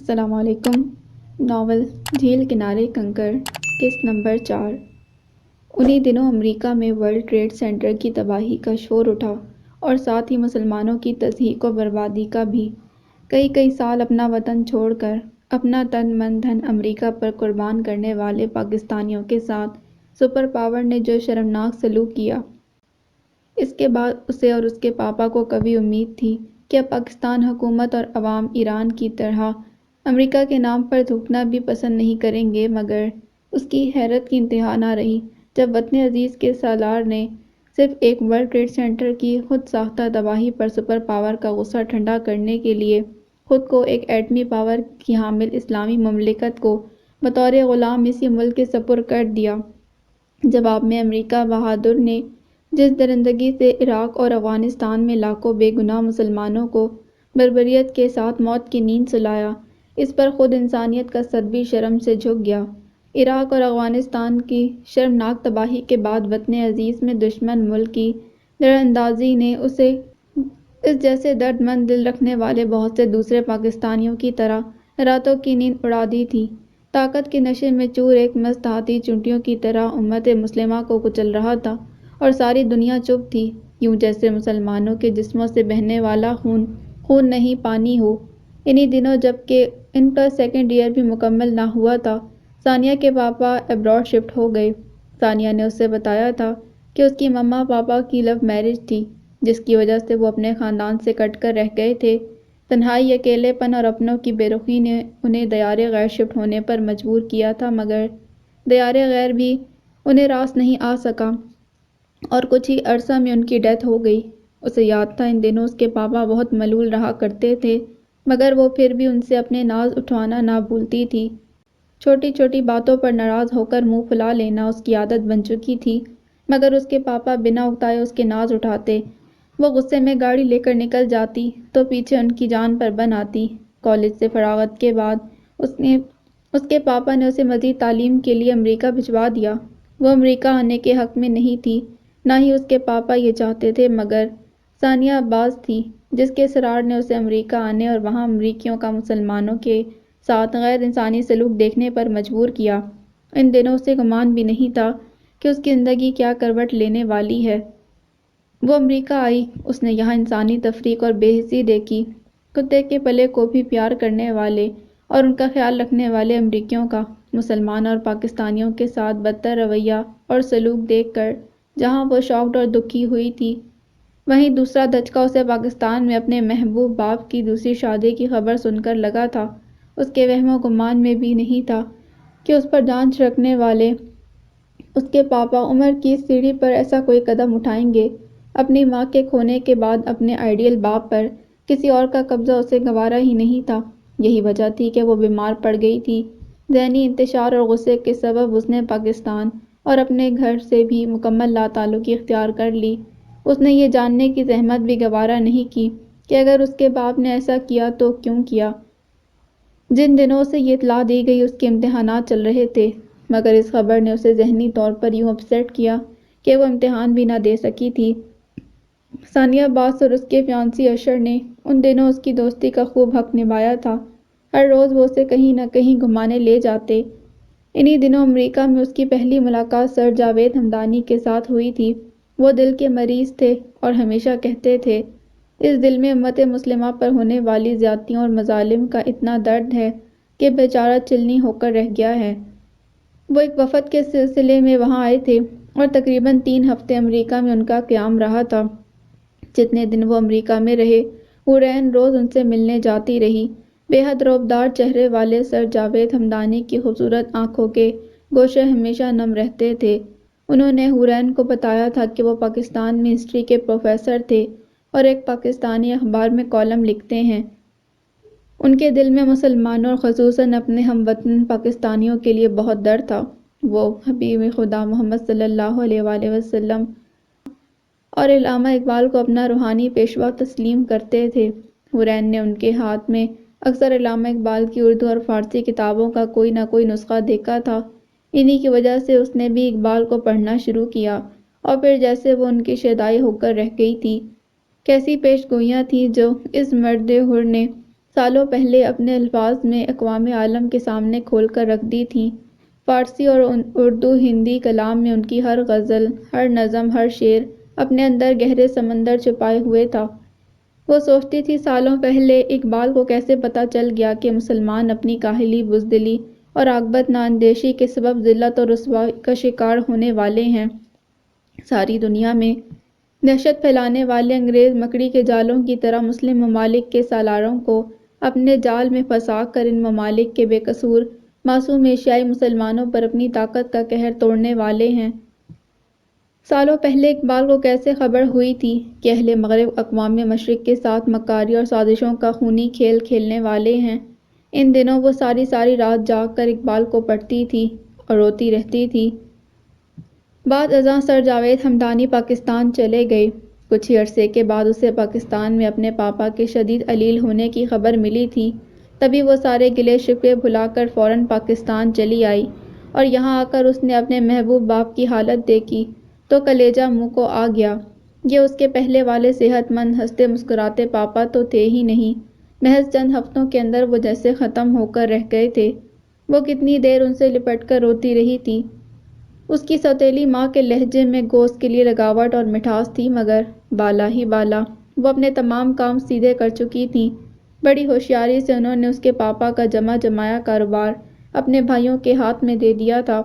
السلام علیکم۔ ناول جھیل کنارے کنکر، قسط نمبر 4۔ انہی دنوں امریکہ میں ورلڈ ٹریڈ سینٹر کی تباہی کا شور اٹھا اور ساتھ ہی مسلمانوں کی تضحیک و بربادی کا بھی۔ کئی سال اپنا وطن چھوڑ کر اپنا تن من دھن امریکہ پر قربان کرنے والے پاکستانیوں کے ساتھ سپر پاور نے جو شرمناک سلوک کیا، اس کے بعد اسے اور اس کے پاپا کو کبھی امید تھی کہ اب پاکستان حکومت اور عوام ایران کی طرح امریکہ کے نام پر تھوکنا بھی پسند نہیں کریں گے، مگر اس کی حیرت کی انتہا نہ رہی جب وطن عزیز کے سالار نے صرف ایک ورلڈ ٹریڈ سینٹر کی خود ساختہ تباہی پر سپر پاور کا غصہ ٹھنڈا کرنے کے لیے خود کو ایک ایٹمی پاور کی حامل اسلامی مملکت کو بطور غلام اسی ملک کے سپرد کر دیا۔ جواب میں امریکہ بہادر نے جس درندگی سے عراق اور افغانستان میں لاکھوں بے گناہ مسلمانوں کو بربریت کے ساتھ موت کی نیند سلایا، اس پر خود انسانیت کا سر بھی شرم سے جھک گیا۔ عراق اور افغانستان کی شرمناک تباہی کے بعد وطن عزیز میں دشمن ملک کی تیراندازی نے اسے اس جیسے درد مند دل رکھنے والے بہت سے دوسرے پاکستانیوں کی طرح راتوں کی نیند اڑا دی تھی۔ طاقت کے نشے میں چور ایک مست ہاتھی چونٹیوں کی طرح امت مسلمہ کو کچل رہا تھا اور ساری دنیا چپ تھی، یوں جیسے مسلمانوں کے جسموں سے بہنے والا خون نہیں پانی ہو۔ انہی دنوں جبکہ ان کا سیکنڈ ایئر بھی مکمل نہ ہوا تھا، ثانیہ کے پاپا ابراڈ شفٹ ہو گئے۔ ثانیہ نے اسے بتایا تھا کہ اس کی مما پاپا کی لو میرج تھی، جس کی وجہ سے وہ اپنے خاندان سے کٹ کر رہ گئے تھے۔ تنہائی، اکیلے پن اور اپنوں کی بے رخی نے انہیں دیار غیر شفٹ ہونے پر مجبور کیا تھا، مگر دیار غیر بھی انہیں راس نہیں آ سکا اور کچھ ہی عرصہ میں ان کی ڈیتھ ہو گئی۔ اسے یاد تھا ان دنوں اس کے پاپا بہت ملول رہا کرتے تھے، مگر وہ پھر بھی ان سے اپنے ناز اٹھوانا نہ بھولتی تھی۔ چھوٹی چھوٹی باتوں پر ناراض ہو کر منہ پھلا لینا اس کی عادت بن چکی تھی، مگر اس کے پاپا بنا اکتائے اس کے ناز اٹھاتے۔ وہ غصے میں گاڑی لے کر نکل جاتی تو پیچھے ان کی جان پر بن آتی۔ کالج سے فراغت کے بعد اس کے پاپا نے اسے مزید تعلیم کے لیے امریکہ بھجوا دیا۔ وہ امریکہ آنے کے حق میں نہیں تھی، نہ ہی اس کے پاپا یہ چاہتے تھے، مگر ثانیہ عباس تھی جس کے اصرار نے اسے امریکہ آنے اور وہاں امریکیوں کا مسلمانوں کے ساتھ غیر انسانی سلوک دیکھنے پر مجبور کیا۔ ان دنوں اسے گمان بھی نہیں تھا کہ اس کی زندگی کیا کروٹ لینے والی ہے۔ وہ امریکہ آئی، اس نے یہاں انسانی تفریق اور بے حسی دیکھی، کتے کے پلے کو بھی پیار کرنے والے اور ان کا خیال رکھنے والے امریکیوں کا مسلمان اور پاکستانیوں کے ساتھ بدتر رویہ اور سلوک دیکھ کر جہاں وہ شاکڈ اور دکھی ہوئی تھی، وہیں دوسرا دھچکا اسے پاکستان میں اپنے محبوب باپ کی دوسری شادی کی خبر سن کر لگا تھا۔ اس کے وہم و گمان میں بھی نہیں تھا کہ اس پر جان چھڑکنے والے اس کے پاپا عمر کی اس سیڑھی پر ایسا کوئی قدم اٹھائیں گے۔ اپنی ماں کے کھونے کے بعد اپنے آئیڈیل باپ پر کسی اور کا قبضہ اسے گوارا ہی نہیں تھا۔ یہی وجہ تھی کہ وہ بیمار پڑ گئی تھی۔ ذہنی انتشار اور غصے کے سبب اس نے پاکستان اور اپنے گھر سے بھی مکمل لا تعلقی اختیار کر لی۔ اس نے یہ جاننے کی زحمت بھی گوارا نہیں کی کہ اگر اس کے باپ نے ایسا کیا تو کیوں کیا۔ جن دنوں اسے یہ اطلاع دی گئی اس کے امتحانات چل رہے تھے، مگر اس خبر نے اسے ذہنی طور پر یوں اپسیٹ کیا کہ وہ امتحان بھی نہ دے سکی تھی۔ ثانیہ عباس اور اس کے فیانسی اشر نے ان دنوں اس کی دوستی کا خوب حق نبھایا تھا۔ ہر روز وہ اسے کہیں نہ کہیں گھمانے لے جاتے۔ انہی دنوں امریکہ میں اس کی پہلی ملاقات سر جاوید ہمدانی کے ساتھ ہوئی تھی۔ وہ دل کے مریض تھے اور ہمیشہ کہتے تھے، اس دل میں امت مسلمہ پر ہونے والی زیادتیوں اور مظالم کا اتنا درد ہے کہ بیچارہ چلنی ہو کر رہ گیا ہے۔ وہ ایک وفد کے سلسلے میں وہاں آئے تھے اور تقریباً 3 ہفتے امریکہ میں ان کا قیام رہا تھا۔ جتنے دن وہ امریکہ میں رہے، حورین روز ان سے ملنے جاتی رہی۔ بے حد رعبدار چہرے والے سر جاوید ہمدانی کی خوبصورت آنکھوں کے گوشے ہمیشہ نم رہتے تھے۔ انہوں نے حورین کو بتایا تھا کہ وہ پاکستان میں ہسٹری کے پروفیسر تھے اور ایک پاکستانی اخبار میں کالم لکھتے ہیں۔ ان کے دل میں مسلمانوں اور خصوصاً اپنے ہم وطن پاکستانیوں کے لیے بہت درد تھا۔ وہ حبیب خدا محمد صلی اللہ علیہ وآلہ وسلم اور علامہ اقبال کو اپنا روحانی پیشوا تسلیم کرتے تھے۔ حورین نے ان کے ہاتھ میں اکثر علامہ اقبال کی اردو اور فارسی کتابوں کا کوئی نہ کوئی نسخہ دیکھا تھا۔ انہی کی وجہ سے اس نے بھی اقبال کو پڑھنا شروع کیا اور پھر جیسے وہ ان کی شیدائی ہو کر رہ گئی تھی۔ کیسی پیش گوئیاں تھیں جو اس مرد حر نے سالوں پہلے اپنے الفاظ میں اقوام عالم کے سامنے کھول کر رکھ دی تھیں۔ فارسی اور اردو ہندی کلام میں ان کی ہر غزل، ہر نظم، ہر شعر اپنے اندر گہرے سمندر چھپائے ہوئے تھا۔ وہ سوچتی تھی سالوں پہلے اقبال کو کیسے پتہ چل گیا کہ مسلمان اپنی کاہلی، بزدلی اور عاقبت نااندیشی کے سبب ذلت اور رسوائی کا شکار ہونے والے ہیں۔ ساری دنیا میں دہشت پھیلانے والے انگریز مکڑی کے جالوں کی طرح مسلم ممالک کے سالاروں کو اپنے جال میں پھنسا کر ان ممالک کے بے قصور معصوم ایشیائی مسلمانوں پر اپنی طاقت کا قہر توڑنے والے ہیں۔ سالوں پہلے اقبال کو کیسے خبر ہوئی تھی کہ اہل مغرب اقوام مشرق کے ساتھ مکاری اور سازشوں کا خونی کھیل کھیلنے والے ہیں۔ ان دنوں وہ ساری ساری رات جاگ کر اقبال کو پڑھتی تھی اور روتی رہتی تھی۔ بعد ازاں سر جاوید ہمدانی پاکستان چلے گئے۔ کچھ ہی عرصے کے بعد اسے پاکستان میں اپنے پاپا کے شدید علیل ہونے کی خبر ملی تھی۔ تبھی وہ سارے گلے شکوے بھلا کر فوراً پاکستان چلی آئی اور یہاں آ کر اس نے اپنے محبوب باپ کی حالت دیکھی تو کلیجہ منہ کو آ گیا۔ یہ اس کے پہلے والے صحت مند، ہنستے مسکراتے پاپا تو تھے ہی نہیں، محض چند ہفتوں کے اندر وہ جیسے ختم ہو کر رہ گئے تھے۔ وہ کتنی دیر ان سے لپٹ کر روتی رہی تھی۔ اس کی سوتیلی ماں کے لہجے میں گوشت کے لیے رگاوٹ اور مٹھاس تھی، مگر بالا ہی بالا وہ اپنے تمام کام سیدھے کر چکی تھیں۔ بڑی ہوشیاری سے انہوں نے اس کے پاپا کا جمع جمایا کاروبار اپنے بھائیوں کے ہاتھ میں دے دیا تھا۔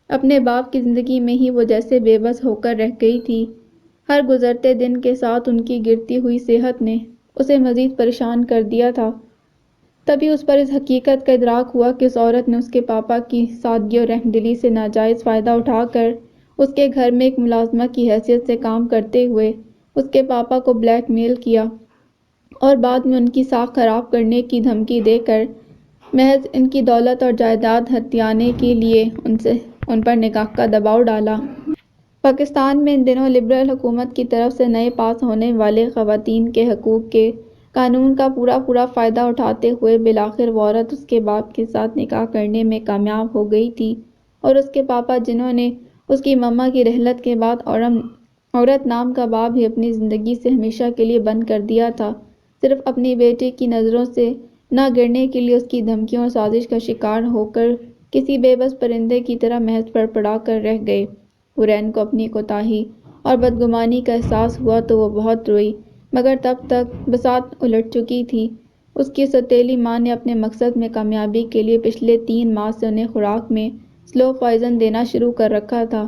اپنے باپ کی زندگی میں ہی وہ جیسے بے بس ہو کر رہ گئی تھی۔ ہر گزرتے دن کے ساتھ ان کی گرتی ہوئی صحت نے اسے مزید پریشان کر دیا تھا۔ تبھی اس پر اس حقیقت کا ادراک ہوا کہ اس عورت نے اس کے پاپا کی سادگی اور رحم دلی سے ناجائز فائدہ اٹھا کر اس کے گھر میں ایک ملازمہ کی حیثیت سے کام کرتے ہوئے اس کے پاپا کو بلیک میل کیا اور بعد میں ان کی ساکھ خراب کرنے کی دھمکی دے کر محض ان کی دولت اور جائیداد ہتھیانے کے لیے ان پر نکاح کا دباؤ ڈالا۔ پاکستان میں ان دنوں لبرل حکومت کی طرف سے نئے پاس ہونے والے خواتین کے حقوق کے قانون کا پورا فائدہ اٹھاتے ہوئے بالآخر وہ عورت اس کے باپ کے ساتھ نکاح کرنے میں کامیاب ہو گئی تھی اور اس کے پاپا، جنہوں نے اس کی مما کی رحلت کے بعد عورت نام کا باب ہی اپنی زندگی سے ہمیشہ کے لیے بند کر دیا تھا، صرف اپنی بیٹی کی نظروں سے نہ گرنے کے لیے اس کی دھمکیوں اور سازش کا شکار ہو کر کسی بے بس پرندے کی طرح محض پڑپڑا کر رہ گئے۔ حورین کو اپنی کوتاہی اور بدگمانی کا احساس ہوا تو وہ بہت روئی، مگر تب تک بساط الٹ چکی تھی۔ اس کی سوتیلی ماں نے اپنے مقصد میں کامیابی کے لیے پچھلے 3 ماہ سے انہیں خوراک میں سلو پوائزن دینا شروع کر رکھا تھا،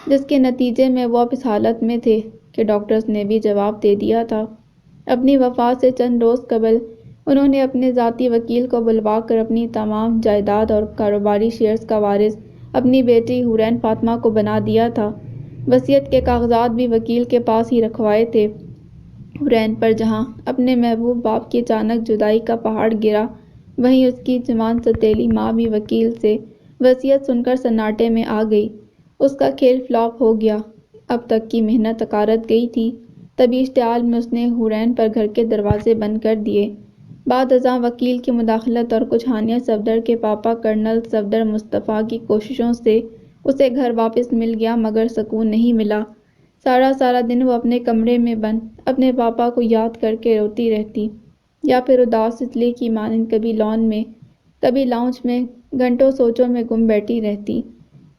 جس کے نتیجے میں وہ اب اس حالت میں تھے کہ ڈاکٹرز نے بھی جواب دے دیا تھا۔ اپنی وفات سے چند روز قبل انہوں نے اپنے ذاتی وکیل کو بلوا کر اپنی تمام جائیداد اور کاروباری شیئرز کا وارث اپنی بیٹی حورین فاطمہ کو بنا دیا تھا۔ وصیت کے کاغذات بھی وکیل کے پاس ہی رکھوائے تھے۔ حورین پر جہاں اپنے محبوب باپ کی اچانک جدائی کا پہاڑ گرا، وہیں اس کی جوان سوتیلی ماں بھی وکیل سے وصیت سن کر سناٹے میں آ گئی۔ اس کا کھیل فلاپ ہو گیا۔ اب تک کی محنت اکارت گئی تھی۔ تبھی اشتعال میں اس نے حورین پر گھر کے دروازے بند کر دیے۔ بعد ازاں وکیل کی مداخلت اور کچھ ہانیہ صفدر کے پاپا کرنل صفدر مصطفیٰ کی کوششوں سے اسے گھر واپس مل گیا، مگر سکون نہیں ملا۔ سارا دن وہ اپنے کمرے میں بند اپنے پاپا کو یاد کر کے روتی رہتی، یا پھر اداس تتلی کی مانند کبھی لان میں، کبھی لاؤنج میں گھنٹوں سوچوں میں گم بیٹھی رہتی۔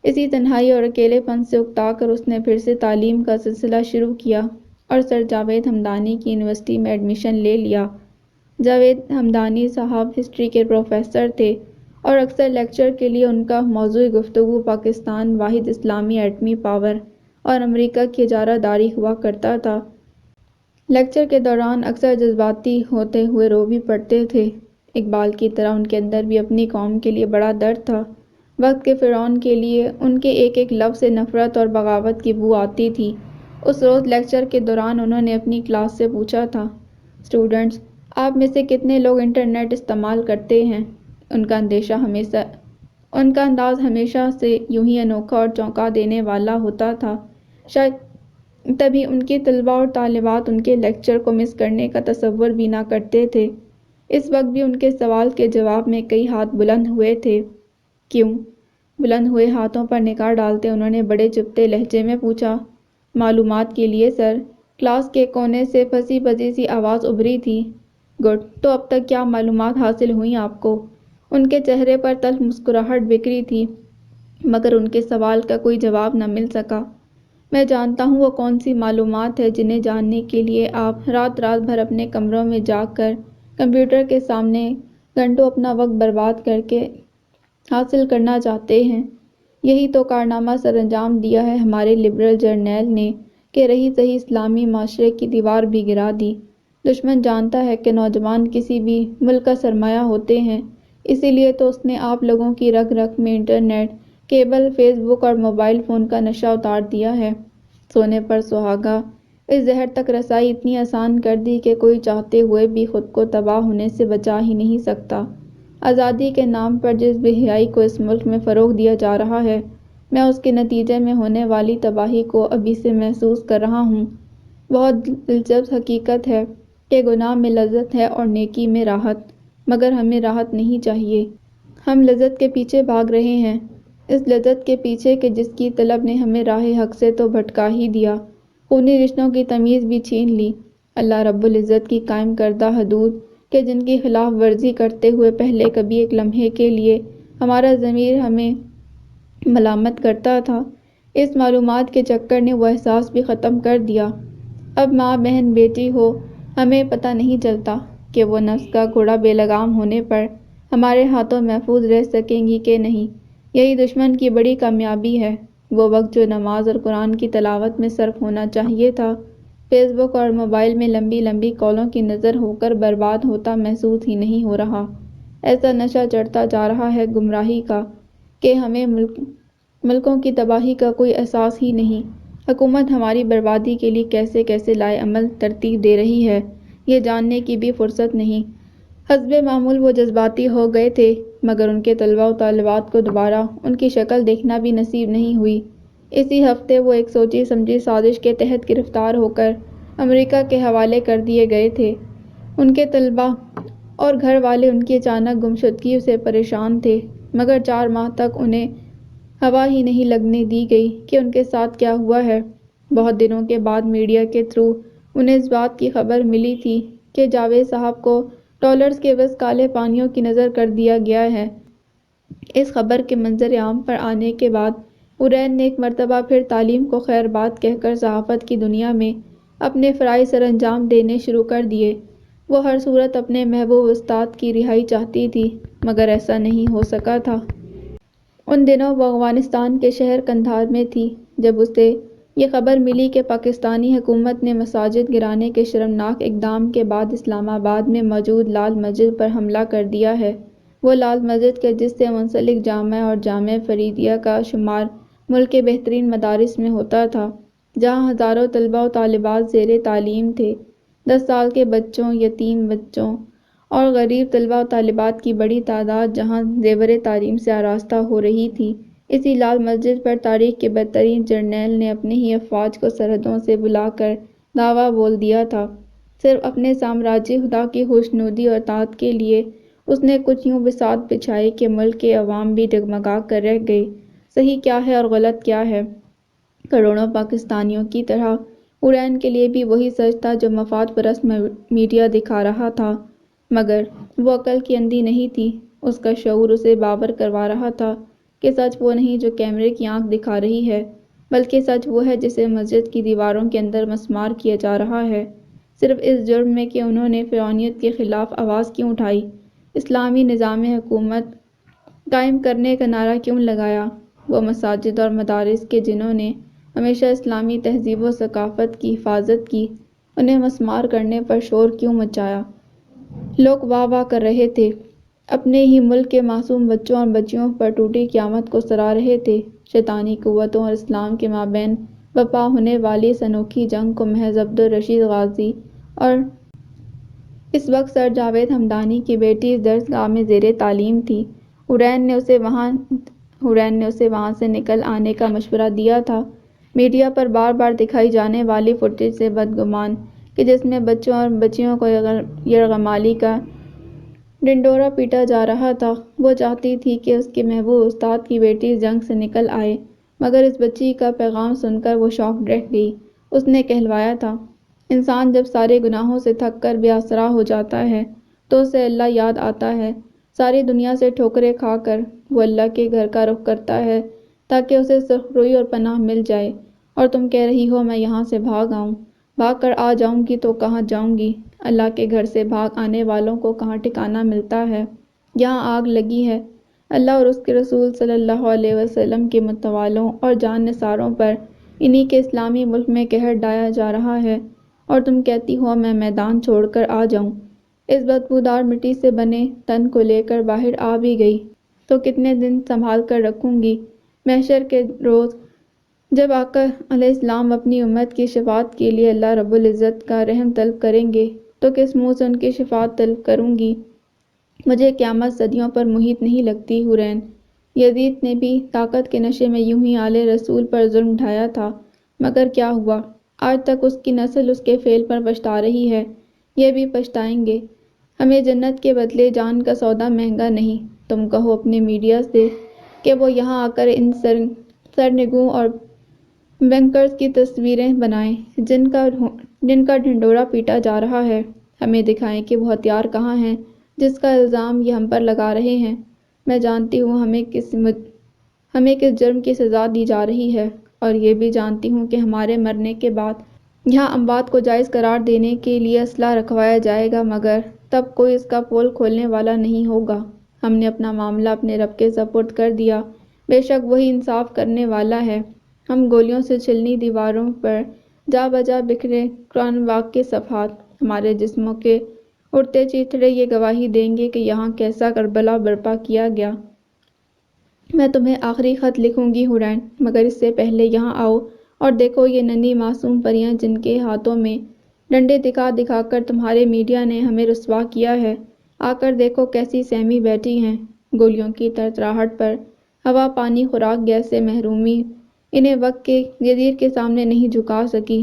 اسی تنہائی اور اکیلے پن سے اکتا کر اس نے پھر سے تعلیم کا سلسلہ شروع کیا اور سر جاوید ہمدانی کی یونیورسٹی میں ایڈمیشن لے لیا۔ جاوید ہمدانی صاحب ہسٹری کے پروفیسر تھے اور اکثر لیکچر کے لیے ان کا موضوع گفتگو پاکستان واحد اسلامی ایٹمی پاور اور امریکہ کی اجارہ داری ہوا کرتا تھا۔ لیکچر کے دوران اکثر جذباتی ہوتے ہوئے رو بھی پڑتے تھے۔ اقبال کی طرح ان کے اندر بھی اپنی قوم کے لیے بڑا درد تھا۔ وقت کے فرعون کے لیے ان کے ایک لفظ سے نفرت اور بغاوت کی بو آتی تھی۔ اس روز لیکچر کے دوران انہوں نے اپنی کلاس سے پوچھا تھا، اسٹوڈنٹس، آپ میں سے کتنے لوگ انٹرنیٹ استعمال کرتے ہیں؟ ان کا انداز ہمیشہ سے یوں ہی انوکھا اور چونکا دینے والا ہوتا تھا۔ شاید تبھی ان کے طلباء اور طالبات ان کے لیکچر کو مس کرنے کا تصور بھی نہ کرتے تھے۔ اس وقت بھی ان کے سوال کے جواب میں کئی ہاتھ بلند ہوئے تھے۔ کیوں؟ بلند ہوئے ہاتھوں پر نگاہ ڈالتے انہوں نے بڑے چپتے لہجے میں پوچھا۔ معلومات کے لیے سر، کلاس کے کونے سے پھنسی پھنسی سی آواز ابھری تھی۔ گڈ، تو اب تک کیا معلومات حاصل ہوئیں آپ کو؟ ان کے چہرے پر تلخ مسکراہٹ بکھری تھی، مگر ان کے سوال کا کوئی جواب نہ مل سکا۔ میں جانتا ہوں وہ کون سی معلومات ہے جنہیں جاننے کے لیے آپ رات رات بھر اپنے کمروں میں جاگ کر کمپیوٹر کے سامنے گھنٹوں اپنا وقت برباد کر کے حاصل کرنا چاہتے ہیں۔ یہی تو کارنامہ سر انجام دیا ہے ہمارے لبرل جرنیل نے کہ رہی سہی اسلامی معاشرے کی دیوار بھی گرا دی۔ دشمن جانتا ہے کہ نوجوان کسی بھی ملک کا سرمایہ ہوتے ہیں، اسی لیے تو اس نے آپ لوگوں کی رگ رگ میں انٹرنیٹ، کیبل، فیس بک اور موبائل فون کا نشہ اتار دیا ہے۔ سونے پر سہاگا، اس زہر تک رسائی اتنی آسان کر دی کہ کوئی چاہتے ہوئے بھی خود کو تباہ ہونے سے بچا ہی نہیں سکتا۔ آزادی کے نام پر جس بے حیائی کو اس ملک میں فروغ دیا جا رہا ہے، میں اس کے نتیجے میں ہونے والی تباہی کو ابھی سے محسوس کر رہا ہوں۔ بہت دلچسپ حقیقت ہے کہ گناہ میں لذت ہے اور نیکی میں راحت، مگر ہمیں راحت نہیں چاہیے۔ ہم لذت کے پیچھے بھاگ رہے ہیں، اس لذت کے پیچھے کہ جس کی طلب نے ہمیں راہ حق سے تو بھٹکا ہی دیا، خونی رشتوں کی تمیز بھی چھین لی۔ اللہ رب العزت کی قائم کردہ حدود کہ جن کی خلاف ورزی کرتے ہوئے پہلے کبھی ایک لمحے کے لیے ہمارا ضمیر ہمیں ملامت کرتا تھا، اس معلومات کے چکر نے وہ احساس بھی ختم کر دیا۔ اب ماں، بہن، بیٹی ہو، ہمیں پتہ نہیں چلتا کہ وہ نفس کا گھوڑا بے لگام ہونے پر ہمارے ہاتھوں محفوظ رہ سکیں گی کہ نہیں۔ یہی دشمن کی بڑی کامیابی ہے۔ وہ وقت جو نماز اور قرآن کی تلاوت میں صرف ہونا چاہیے تھا، فیس بک اور موبائل میں لمبی لمبی کالوں کی نظر ہو کر برباد ہوتا محسوس ہی نہیں ہو رہا۔ ایسا نشہ چڑھتا جا رہا ہے گمراہی کا کہ ہمیں ملکوں کی تباہی کا کوئی احساس ہی نہیں۔ حکومت ہماری بربادی کے لیے کیسے کیسے لائے عمل ترتیب دے رہی ہے، یہ جاننے کی بھی فرصت نہیں۔ حسب معمول وہ جذباتی ہو گئے تھے، مگر ان کے طلباء و طالبات کو دوبارہ ان کی شکل دیکھنا بھی نصیب نہیں ہوئی۔ اسی ہفتے وہ ایک سوچی سمجھی سازش کے تحت گرفتار ہو کر امریکہ کے حوالے کر دیے گئے تھے۔ ان کے طلباء اور گھر والے ان کی اچانک گمشدگی سے پریشان تھے، مگر 4 ماہ تک انہیں ہوا ہی نہیں لگنے دی گئی کہ ان کے ساتھ کیا ہوا ہے۔ بہت دنوں کے بعد میڈیا کے تھرو انہیں اس بات کی خبر ملی تھی کہ جاوید صاحب کو ڈالرز کے عوض کالے پانیوں کی نذر کر دیا گیا ہے۔ اس خبر کے منظر عام پر آنے کے بعد ارین نے ایک مرتبہ پھر تعلیم کو خیر بات کہہ کر صحافت کی دنیا میں اپنے فرائض سر انجام دینے شروع کر دیے۔ وہ ہر صورت اپنے محبوب استاد کی رہائی چاہتی تھی، مگر ایسا نہیں ہو سکا تھا۔ ان دنوں وہ افغانستان کے شہر قندھار میں تھی جب اسے یہ خبر ملی کہ پاکستانی حکومت نے مساجد گرانے کے شرمناک اقدام کے بعد اسلام آباد میں موجود لال مسجد پر حملہ کر دیا ہے۔ وہ لال مسجد کہ جس سے منسلک جامعہ اور جامعہ فریدیہ کا شمار ملک کے بہترین مدارس میں ہوتا تھا، جہاں ہزاروں طلباء و طالبات زیر تعلیم تھے۔ 10 سال کے بچوں، یتیم بچوں اور غریب طلباء و طالبات کی بڑی تعداد جہاں زیور تعلیم سے آراستہ ہو رہی تھی، اسی لال مسجد پر تاریخ کے بدترین جرنیل نے اپنی ہی افواج کو سرحدوں سے بلا کر دعویٰ بول دیا تھا۔ صرف اپنے سامراجی خدا کی خوشنودی اور اطاعت کے لیے اس نے کچھ یوں بساط بچھائی کہ ملک کے عوام بھی ڈگمگا کر رہ گئے۔ صحیح کیا ہے اور غلط کیا ہے؟ کروڑوں پاکستانیوں کی طرح ارین کے لیے بھی وہی سچ تھا جو مفاد پرست میڈیا دکھا رہا تھا، مگر وہ عقل کی اندھی نہیں تھی۔ اس کا شعور اسے باور کروا رہا تھا کہ سچ وہ نہیں جو کیمرے کی آنکھ دکھا رہی ہے، بلکہ سچ وہ ہے جسے مسجد کی دیواروں کے اندر مسمار کیا جا رہا ہے، صرف اس جرم میں کہ انہوں نے فرعونیت کے خلاف آواز کیوں اٹھائی، اسلامی نظام حکومت قائم کرنے کا نعرہ کیوں لگایا، وہ مساجد اور مدارس کہ جنہوں نے ہمیشہ اسلامی تہذیب و ثقافت کی حفاظت کی، انہیں مسمار کرنے پر شور کیوں مچایا۔ لوگ واہ واہ کر رہے تھے، اپنے ہی ملک کے معصوم بچوں اور بچیوں پر ٹوٹی قیامت کو سرا رہے تھے۔ شیطانی قوتوں اور اسلام کے مابین برپا ہونے والی اس انوکھی جنگ کو محض عبدالرشید غازی اور اس وقت سر جاوید ہمدانی کی بیٹی اس درسگاہ میں زیر تعلیم تھی۔ ارین نے اسے وہاں سے نکل آنے کا مشورہ دیا تھا۔ میڈیا پر بار بار دکھائی جانے والی فوٹیج سے بدگمان کہ جس میں بچوں اور بچیوں کو یرغمالی کا ڈنڈورا پیٹا جا رہا تھا، وہ چاہتی تھی کہ اس کے محبوب استاد کی بیٹی اس جنگ سے نکل آئے، مگر اس بچی کا پیغام سن کر وہ شاکڈ رہ گئی۔ اس نے کہلوایا تھا، انسان جب سارے گناہوں سے تھک کر بے آسرا ہو جاتا ہے تو اسے اللہ یاد آتا ہے۔ ساری دنیا سے ٹھوکریں کھا کر وہ اللہ کے گھر کا رخ کرتا ہے تاکہ اسے سرخروئی اور پناہ مل جائے، اور تم کہہ رہی ہو میں یہاں سے بھاگ آؤں، بھاگ کر آ جاؤں گی تو کہاں جاؤں گی؟ اللہ کے گھر سے بھاگ آنے والوں کو کہاں ٹھکانہ ملتا ہے؟ یہاں آگ لگی ہے۔ اللہ اور اس کے رسول صلی اللہ علیہ وسلم کے متوالوں اور جان نثاروں پر انہی کے اسلامی ملک میں قہر ڈھایا جا رہا ہے، اور تم کہتی ہو میں میدان چھوڑ کر آ جاؤں۔ اس بدبودار مٹی سے بنے تن کو لے کر باہر آ بھی گئی تو کتنے دن سنبھال کر رکھوں گی؟ محشر کے روز جب آقا علیہ السلام اپنی امت کی شفاعت کے لیے اللہ رب العزت کا رحم طلب کریں گے تو کس منہ سے ان کی شفاعت طلب کروں گی؟ مجھے قیامت صدیوں پر محیط نہیں لگتی حورین۔ یزید نے بھی طاقت کے نشے میں یوں ہی آل رسول پر ظلم ڈھایا تھا، مگر کیا ہوا؟ آج تک اس کی نسل اس کے فعل پر پچھتا رہی ہے۔ یہ بھی پچھتائیں گے۔ ہمیں جنت کے بدلے جان کا سودا مہنگا نہیں۔ تم کہو اپنے میڈیا سے کہ وہ یہاں آ کر ان سرنگوں اور بینکرز کی تصویریں بنائیں جن کا ڈھنڈورا پیٹا جا رہا ہے۔ ہمیں دکھائیں کہ وہ ہتھیار کہاں ہیں جس کا الزام یہ ہم پر لگا رہے ہیں۔ میں جانتی ہوں ہمیں کس جرم کی سزا دی جا رہی ہے، اور یہ بھی جانتی ہوں کہ ہمارے مرنے کے بعد یہاں اموات کو جائز قرار دینے کے لیے اسلحہ رکھوایا جائے گا، مگر تب کوئی اس کا پول کھولنے والا نہیں ہوگا۔ ہم نے اپنا معاملہ اپنے رب کے سپرد کر دیا، بے شک وہی انصاف کرنے والا ہے۔ ہم گولیوں سے چھلنی دیواروں پر جا بجا بکھرے قرآن پاک کے صفحات، ہمارے جسموں کے اڑتے چیتڑے یہ گواہی دیں گے کہ یہاں کیسا کربلا برپا کیا گیا۔ میں تمہیں آخری خط لکھوں گی حورین، مگر اس سے پہلے یہاں آؤ اور دیکھو یہ ننھی معصوم پریاں جن کے ہاتھوں میں ڈنڈے دکھا دکھا کر تمہارے میڈیا نے ہمیں رسوا کیا ہے۔ آ کر دیکھو کیسی سہمی بیٹھی ہیں۔ گولیوں کی تڑتڑاہٹ پر ہوا پانی خوراک گیس سے محرومی انہیں وقت کے غدیر کے سامنے نہیں جھکا سکی۔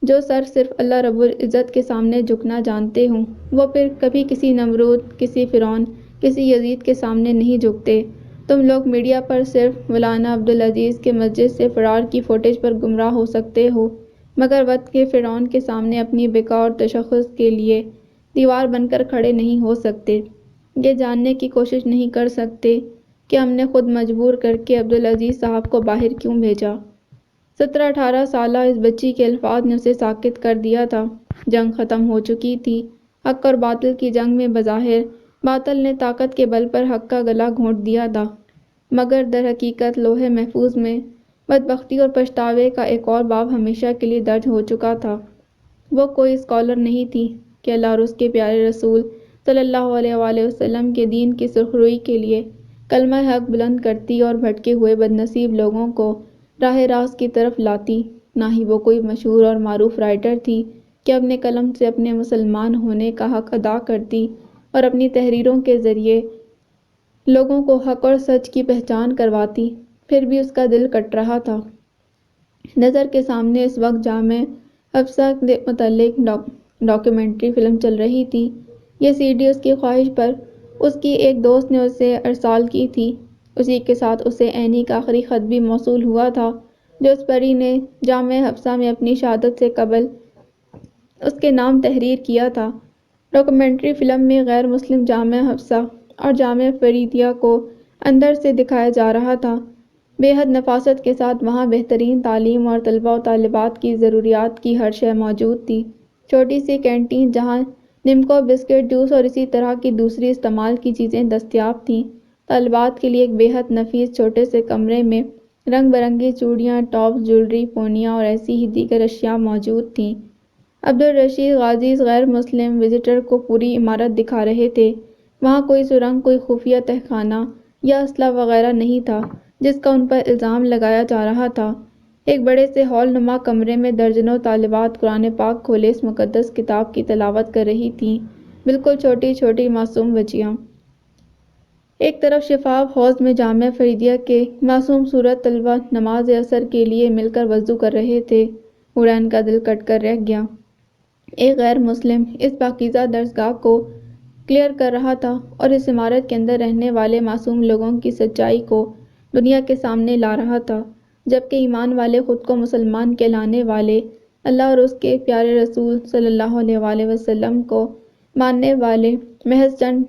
جو سر صرف اللہ رب العزت کے سامنے جھکنا جانتے ہوں وہ پھر کبھی کسی نمرود، کسی فرعون، کسی یزید کے سامنے نہیں جھکتے۔ تم لوگ میڈیا پر صرف مولانا عبدالعزیز کے مسجد سے فرار کی فوٹیج پر گمراہ ہو سکتے ہو، مگر وقت کے فرعون کے سامنے اپنی بقا اور تشخص کے لیے دیوار بن کر کھڑے نہیں ہو سکتے۔ یہ جاننے کی کوشش نہیں کر سکتے کہ ہم نے خود مجبور کر کے عبدالعزیز صاحب کو باہر کیوں بھیجا۔ 17-18 سالہ اس بچی کے الفاظ نے اسے ساکت کر دیا تھا۔ جنگ ختم ہو چکی تھی۔ حق اور باطل کی جنگ میں بظاہر باطل نے طاقت کے بل پر حق کا گلا گھونٹ دیا تھا، مگر در حقیقت لوح محفوظ میں بدبختی اور پچھتاوے کا ایک اور باب ہمیشہ کے لیے درج ہو چکا تھا۔ وہ کوئی اسکالر نہیں تھی کہ اللہ اور اس کے پیارے رسول صلی اللہ علیہ وآلہ وسلم کے دین کی سرخروئی کے لیے کلمہ حق بلند کرتی اور بھٹکے ہوئے بدنصیب لوگوں کو راہ راست کی طرف لاتی۔ نہ ہی وہ کوئی مشہور اور معروف رائٹر تھی کہ اپنے قلم سے اپنے مسلمان ہونے کا حق ادا کرتی اور اپنی تحریروں کے ذریعے لوگوں کو حق اور سچ کی پہچان کرواتی۔ پھر بھی اس کا دل کٹ رہا تھا۔ نظر کے سامنے اس وقت جامع حفصہ کے متعلق ڈاکیومنٹری فلم چل رہی تھی۔ یہ سی ڈی اس کی خواہش پر اس کی ایک دوست نے اسے ارسال کی تھی۔ اسی کے ساتھ اسے اینی کا آخری خط بھی موصول ہوا تھا جو اس پری نے جامع حفصہ میں اپنی شہادت سے قبل اس کے نام تحریر کیا تھا۔ ڈاکیومنٹری فلم میں غیر مسلم جامع حفصہ اور جامع فریدیہ کو اندر سے دکھایا جا رہا تھا۔ بے حد نفاست کے ساتھ وہاں بہترین تعلیم اور طلبہ و طالبات کی ضروریات کی ہر شے موجود تھی۔ چھوٹی سی کینٹین جہاں نمکو، بسکٹ، جوس اور اسی طرح کی دوسری استعمال کی چیزیں دستیاب تھیں۔ طالبات کے لیے ایک بے حد نفیس چھوٹے سے کمرے میں رنگ برنگی چوڑیاں، ٹاپس، جویلری، پونیاں اور ایسی ہی دیگر اشیاء موجود تھیں۔ عبدالرشید غازی غیر مسلم وزٹر کو پوری عمارت دکھا رہے تھے۔ وہاں کوئی سرنگ، کوئی خفیہ تہخانہ یا اسلحہ وغیرہ نہیں تھا جس کا ان پر الزام لگایا جا رہا تھا۔ ایک بڑے سے ہال نما کمرے میں درجنوں طالبات قرآن پاک کھولے اس مقدس کتاب کی تلاوت کر رہی تھیں، بالکل چھوٹی چھوٹی معصوم بچیاں۔ ایک طرف شفاف حوض میں جامع فریدیہ کے معصوم صورت طلبہ نماز عصر کے لیے مل کر وضو کر رہے تھے۔ حورین کا دل کٹ کر رہ گیا۔ ایک غیر مسلم اس پاکیزہ درسگاہ کو کلیئر کر رہا تھا اور اس عمارت کے اندر رہنے والے معصوم لوگوں کی سچائی کو دنیا کے سامنے لا رہا تھا، جبکہ ایمان والے خود کو مسلمان کہلانے والے اللہ اور اس کے پیارے رسول صلی اللہ علیہ وآلہ وسلم کو ماننے والے محض چند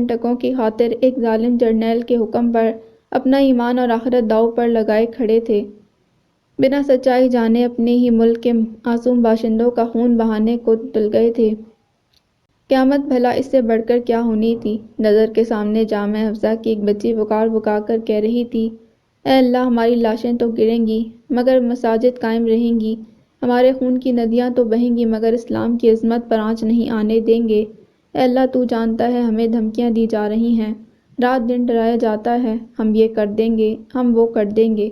ٹکوں کی خاطر ایک ظالم جرنیل کے حکم پر اپنا ایمان اور آخرت داؤ پر لگائے کھڑے تھے، بنا سچائی جانے اپنے ہی ملک کے معصوم باشندوں کا خون بہانے کو تل گئے تھے۔ قیامت بھلا اس سے بڑھ کر کیا ہونی تھی؟ نظر کے سامنے جامع حفصہ کی ایک بچی پکار پکار کر کہہ رہی تھی، اے اللہ، ہماری لاشیں تو گریں گی مگر مساجد قائم رہیں گی، ہمارے خون کی ندیاں تو بہیں گی مگر اسلام کی عظمت پر آنچ نہیں آنے دیں گے۔ اے اللہ، تو جانتا ہے ہمیں دھمکیاں دی جا رہی ہیں، رات دن ڈرایا جاتا ہے، ہم یہ کر دیں گے، ہم وہ کر دیں گے۔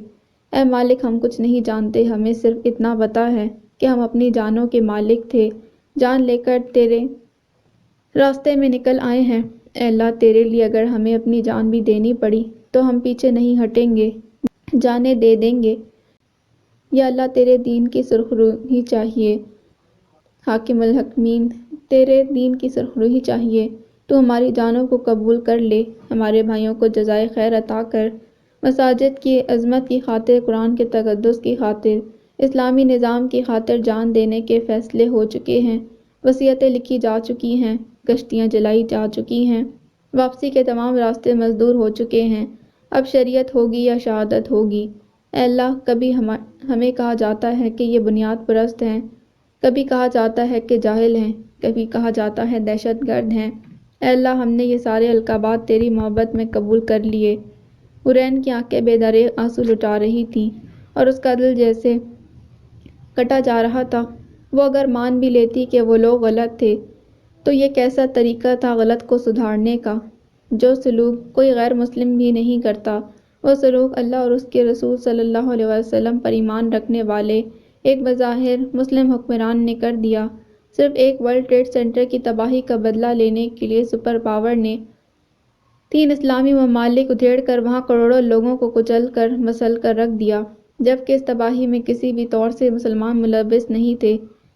اے مالک، ہم کچھ نہیں جانتے، ہمیں صرف اتنا پتہ ہے کہ ہم اپنی جانوں کے مالک تھے، جان لے کر تیرے راستے میں نکل آئے ہیں۔ اے اللہ، تیرے لیے اگر ہمیں اپنی جان بھی دینی پڑی تو ہم پیچھے نہیں ہٹیں گے، جانیں دے دیں گے۔ یا اللہ، تیرے دین کی سرخروئی چاہیے، حاکم الحاکمین، تیرے دین کی سرخروئی چاہیے، تو ہماری جانوں کو قبول کر لے، ہمارے بھائیوں کو جزائے خیر عطا کر۔ مساجد کی عظمت کی خاطر، قرآن کے تقدس کی خاطر، اسلامی نظام کی خاطر جان دینے کے فیصلے ہو چکے ہیں، وصیتیں لکھی جا چکی ہیں، کشتیاں جلائی جا چکی ہیں، واپسی کے تمام راستے مسدود ہو چکے ہیں، اب شریعت ہوگی یا شہادت ہوگی۔ اے اللہ، کبھی ہمیں کہا جاتا ہے کہ یہ بنیاد پرست ہیں، کبھی کہا جاتا ہے کہ جاہل ہیں، کبھی کہا جاتا ہے دہشت گرد ہیں۔ اے اللہ، ہم نے یہ سارے القابات تیری محبت میں قبول کر لیے۔ حورین کی آنکھیں بے درے آنسو لٹا رہی تھیں اور اس کا دل جیسے کٹا جا رہا تھا۔ وہ اگر مان بھی لیتی کہ وہ لوگ غلط تھے تو یہ کیسا طریقہ تھا غلط کو سدھارنے کا؟ جو سلوک کوئی غیر مسلم بھی نہیں کرتا، وہ سلوک اللہ اور اس کے رسول صلی اللہ علیہ وسلم پر ایمان رکھنے والے ایک بظاہر مسلم حکمران نے کر دیا۔ صرف ایک ورلڈ ٹریڈ سینٹر کی تباہی کا بدلہ لینے کے لیے سپر پاور نے 3 اسلامی ممالک ادھیڑ کر وہاں کروڑوں لوگوں کو کچل کر مسل کر رکھ دیا، جبکہ اس تباہی میں کسی بھی طور سے مسلمان ملوث نہیں تھے،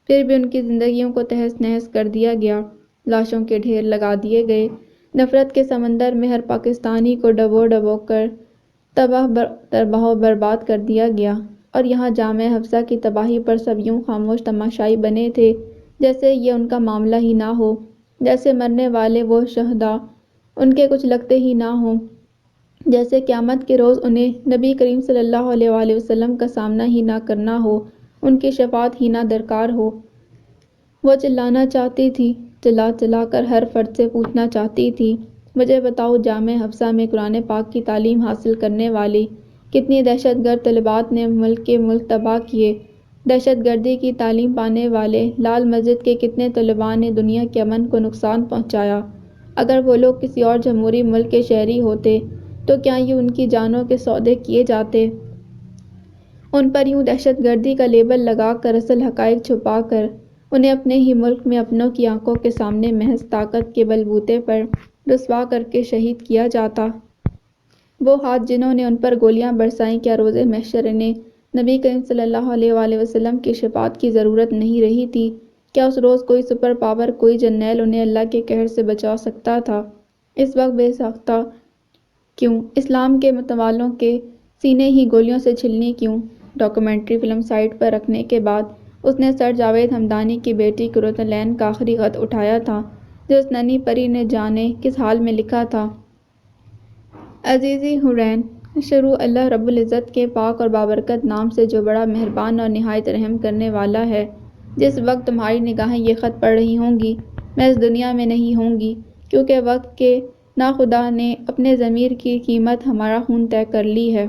پھر بھی ان کی زندگیوں کو تہس نہس کر دیا گیا، لاشوں کے ڈھیر لگا دیے گئے، نفرت کے سمندر میں ہر پاکستانی کو ڈبو ڈبو کر تباہ و برباد کر دیا گیا، اور یہاں جامع حفصہ کی تباہی پر سب یوں خاموش تماشائی بنے تھے جیسے یہ ان کا معاملہ ہی نہ ہو، جیسے مرنے والے وہ شہداء ان کے کچھ لگتے ہی نہ ہوں، جیسے قیامت کے روز انہیں نبی کریم صلی اللہ علیہ وآلہ وسلم کا سامنا ہی نہ کرنا ہو، ان کی شفاعت ہی نہ درکار ہو۔ وہ چلانا چاہتی تھی، چلا چلا کر ہر فرد سے پوچھنا چاہتی تھی، مجھے بتاؤ، جامع حفصہ میں قرآن پاک کی تعلیم حاصل کرنے والی کتنی دہشت گرد طالبات نے ملک کے ملک تباہ کیے؟ دہشت گردی کی تعلیم پانے والے لال مسجد کے کتنے طلباء نے دنیا کے امن کو نقصان پہنچایا؟ اگر وہ لوگ کسی اور جمہوری ملک کے شہری ہوتے تو کیا یوں ان کی جانوں کے سودے کیے جاتے؟ ان پر یوں دہشت گردی کا لیبل لگا کر، اصل حقائق چھپا کر، انہیں اپنے ہی ملک میں اپنوں کی آنکھوں کے سامنے محض طاقت کے بل بوتے پر رسوا کر کے شہید کیا جاتا؟ وہ ہاتھ جنہوں نے ان پر گولیاں برسائیں، کیا روز محشر انہیں نبی کریم صلی اللہ علیہ وآلہ وسلم کی شفاعت کی ضرورت نہیں رہی تھی؟ کیا اس روز کوئی سپر پاور، کوئی جرنیل انہیں اللہ کے قہر سے بچا سکتا تھا؟ اس وقت بے ساختہ کیوں؟ اسلام کے متوالوں کے سینے ہی گولیوں سے چھلنی کیوں؟ ڈاکومنٹری فلم سائٹ پر رکھنے کے بعد اس نے سر جاوید حمدانی کی بیٹی قرۃ العین کا آخری خط اٹھایا تھا، جو اس ننھی پری نے جانے کس حال میں لکھا تھا۔ عزیزی حورین، شروع اللہ رب العزت کے پاک اور بابرکت نام سے، جو بڑا مہربان اور نہایت رحم کرنے والا ہے۔ جس وقت تمہاری نگاہیں یہ خط پڑھ رہی ہوں گی، میں اس دنیا میں نہیں ہوں گی، کیونکہ وقت کے ناخدا نے اپنے ضمیر کی قیمت ہمارا خون طے کر لی ہے۔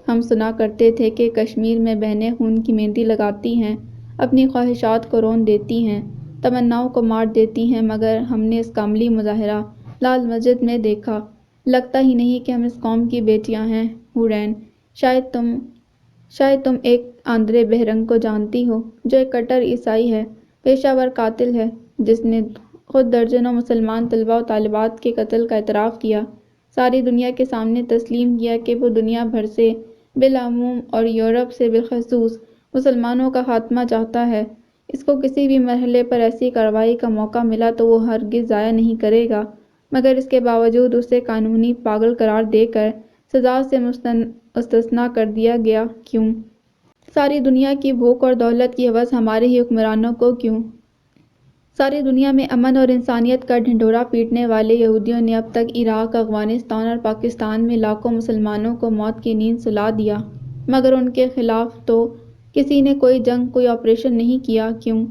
ہم سنا کرتے تھے کہ کشمیر میں بہنیں خون کی مہندی لگاتی ہیں، اپنی خواہشات کو رون دیتی ہیں، تمناؤں کو مار دیتی ہیں، مگر ہم نے اس کا عملی مظاہرہ لال مسجد میں دیکھا۔ لگتا ہی نہیں کہ ہم اس قوم کی بیٹیاں ہیں۔ حورین، شاید تم ایک آندرے بہرنگ کو جانتی ہو، جو ایک کٹر عیسائی ہے، پیشہ ور قاتل ہے، جس نے خود درجنوں مسلمان طلباء و طالبات کے قتل کا اعتراف کیا، ساری دنیا کے سامنے تسلیم کیا کہ وہ دنیا بھر سے بالعموم اور یورپ سے بالخصوص مسلمانوں کا خاتمہ چاہتا ہے۔ اس کو کسی بھی مرحلے پر ایسی کارروائی کا موقع ملا تو وہ ہرگز ضائع نہیں کرے گا، مگر اس کے باوجود اسے قانونی پاگل قرار دے کر سزا سے مستثنیٰ کر دیا گیا۔ کیوں؟ ساری دنیا کی بھوک اور دولت کی ہوس ہمارے ہی حکمرانوں کو کیوں؟ ساری دنیا میں امن اور انسانیت کا ڈھنڈورا پیٹنے والے یہودیوں نے اب تک عراق، افغانستان اور پاکستان میں لاکھوں مسلمانوں کو موت کی نیند سلا دیا، مگر ان کے خلاف تو کسی نے کوئی جنگ، کوئی آپریشن نہیں کیا۔ کیوں؟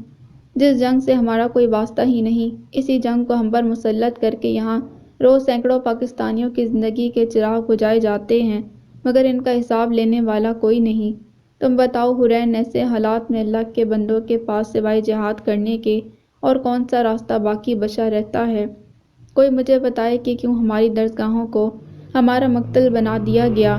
جس جنگ سے ہمارا کوئی واسطہ ہی نہیں، اسی جنگ کو ہم پر مسلط کر کے یہاں روز سینکڑوں پاکستانیوں کی زندگی کے چراغ بجھائے جاتے ہیں، مگر ان کا حساب لینے والا کوئی نہیں۔ تم بتاؤ حرین، ایسے حالات میں اللہ کے بندوں کے پاس سوائے جہاد کرنے کے اور کون سا راستہ باقی بچا رہتا ہے؟ کوئی مجھے بتائے کہ کیوں ہماری درسگاہوں کو ہمارا مقتل بنا دیا گیا؟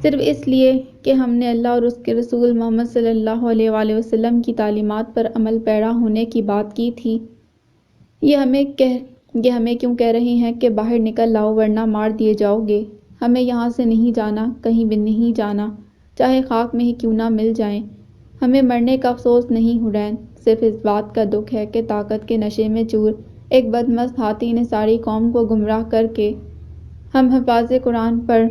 صرف اس لیے کہ ہم نے اللہ اور اس کے رسول محمد صلی اللہ علیہ وآلہ وسلم کی تعلیمات پر عمل پیرا ہونے کی بات کی تھی۔ یہ ہمیں کیوں کہہ رہے ہیں کہ باہر نکل لاؤ ورنہ مار دیے جاؤ گے؟ ہمیں یہاں سے نہیں جانا، کہیں بھی نہیں جانا، چاہے خاک میں ہی کیوں نہ مل جائیں۔ ہمیں مرنے کا افسوس نہیں حرین، صرف اس بات کا دکھ ہے کہ طاقت کے نشے میں چور ایک بدمست ہاتھی نے ساری قوم کو گمراہ کر کے ہم حفاظ قرآن پر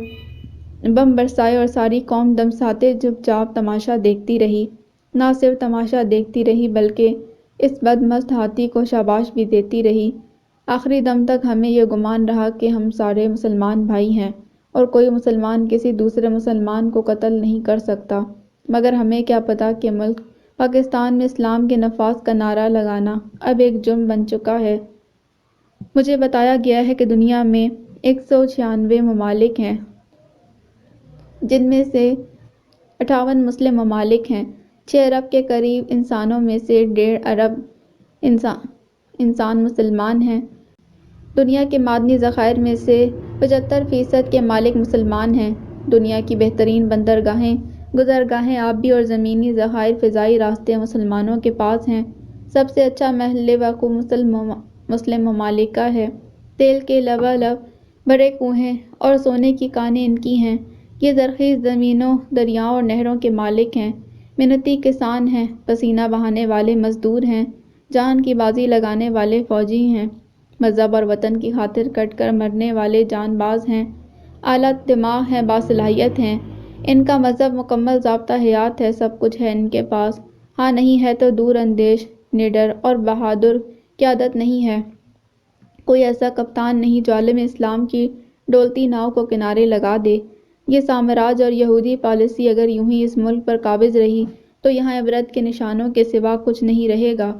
بم برسائے اور ساری قوم دمساتے چپ چاپ تماشا دیکھتی رہی۔ نہ صرف تماشا دیکھتی رہی بلکہ اس بدمست ہاتھی کو شاباش بھی دیتی رہی۔ آخری دم تک ہمیں یہ گمان رہا کہ ہم سارے مسلمان بھائی ہیں اور کوئی مسلمان کسی دوسرے مسلمان کو قتل نہیں کر سکتا، مگر ہمیں کیا پتا کہ ملک پاکستان میں اسلام کے نفاذ کا نعرہ لگانا اب ایک جرم بن چکا ہے۔ مجھے بتایا گیا ہے کہ دنیا میں 196 ممالک ہیں، جن میں سے 58 مسلم ممالک ہیں۔ 6 ارب کے قریب انسانوں میں سے 1.5 ارب انسان مسلمان ہیں۔ دنیا کے معدنی ذخائر میں سے 75% کے مالک مسلمان ہیں۔ دنیا کی بہترین بندرگاہیں، گزرگاہیں، آبی اور زمینی ذخائر، فضائی راستے مسلمانوں کے پاس ہیں۔ سب سے اچھا محل وقوع مسلم ممالک کا ہے۔ تیل کے لبالب بھرے کنویں اور سونے کی کانیں ان کی ہیں۔ یہ زرخیز زمینوں، دریاؤں اور نہروں کے مالک ہیں۔ محنتی کسان ہیں، پسینہ بہانے والے مزدور ہیں، جان کی بازی لگانے والے فوجی ہیں، مذہب اور وطن کی خاطر کٹ کر مرنے والے جان باز ہیں، اعلیٰ دماغ ہیں، باصلاحیت ہیں۔ ان کا مذہب مکمل ضابطہ حیات ہے، سب کچھ ہے ان کے پاس۔ ہاں نہیں ہے تو دور اندیش، نڈر اور بہادر قیادت نہیں ہے۔ کوئی ایسا کپتان نہیں جو عالم اسلام کی ڈولتی ناؤ کو کنارے لگا دے۔ یہ سامراج اور یہودی پالیسی اگر یوں ہی اس ملک پر قابض رہی تو یہاں عبرت کے نشانوں کے سوا کچھ نہیں رہے گا۔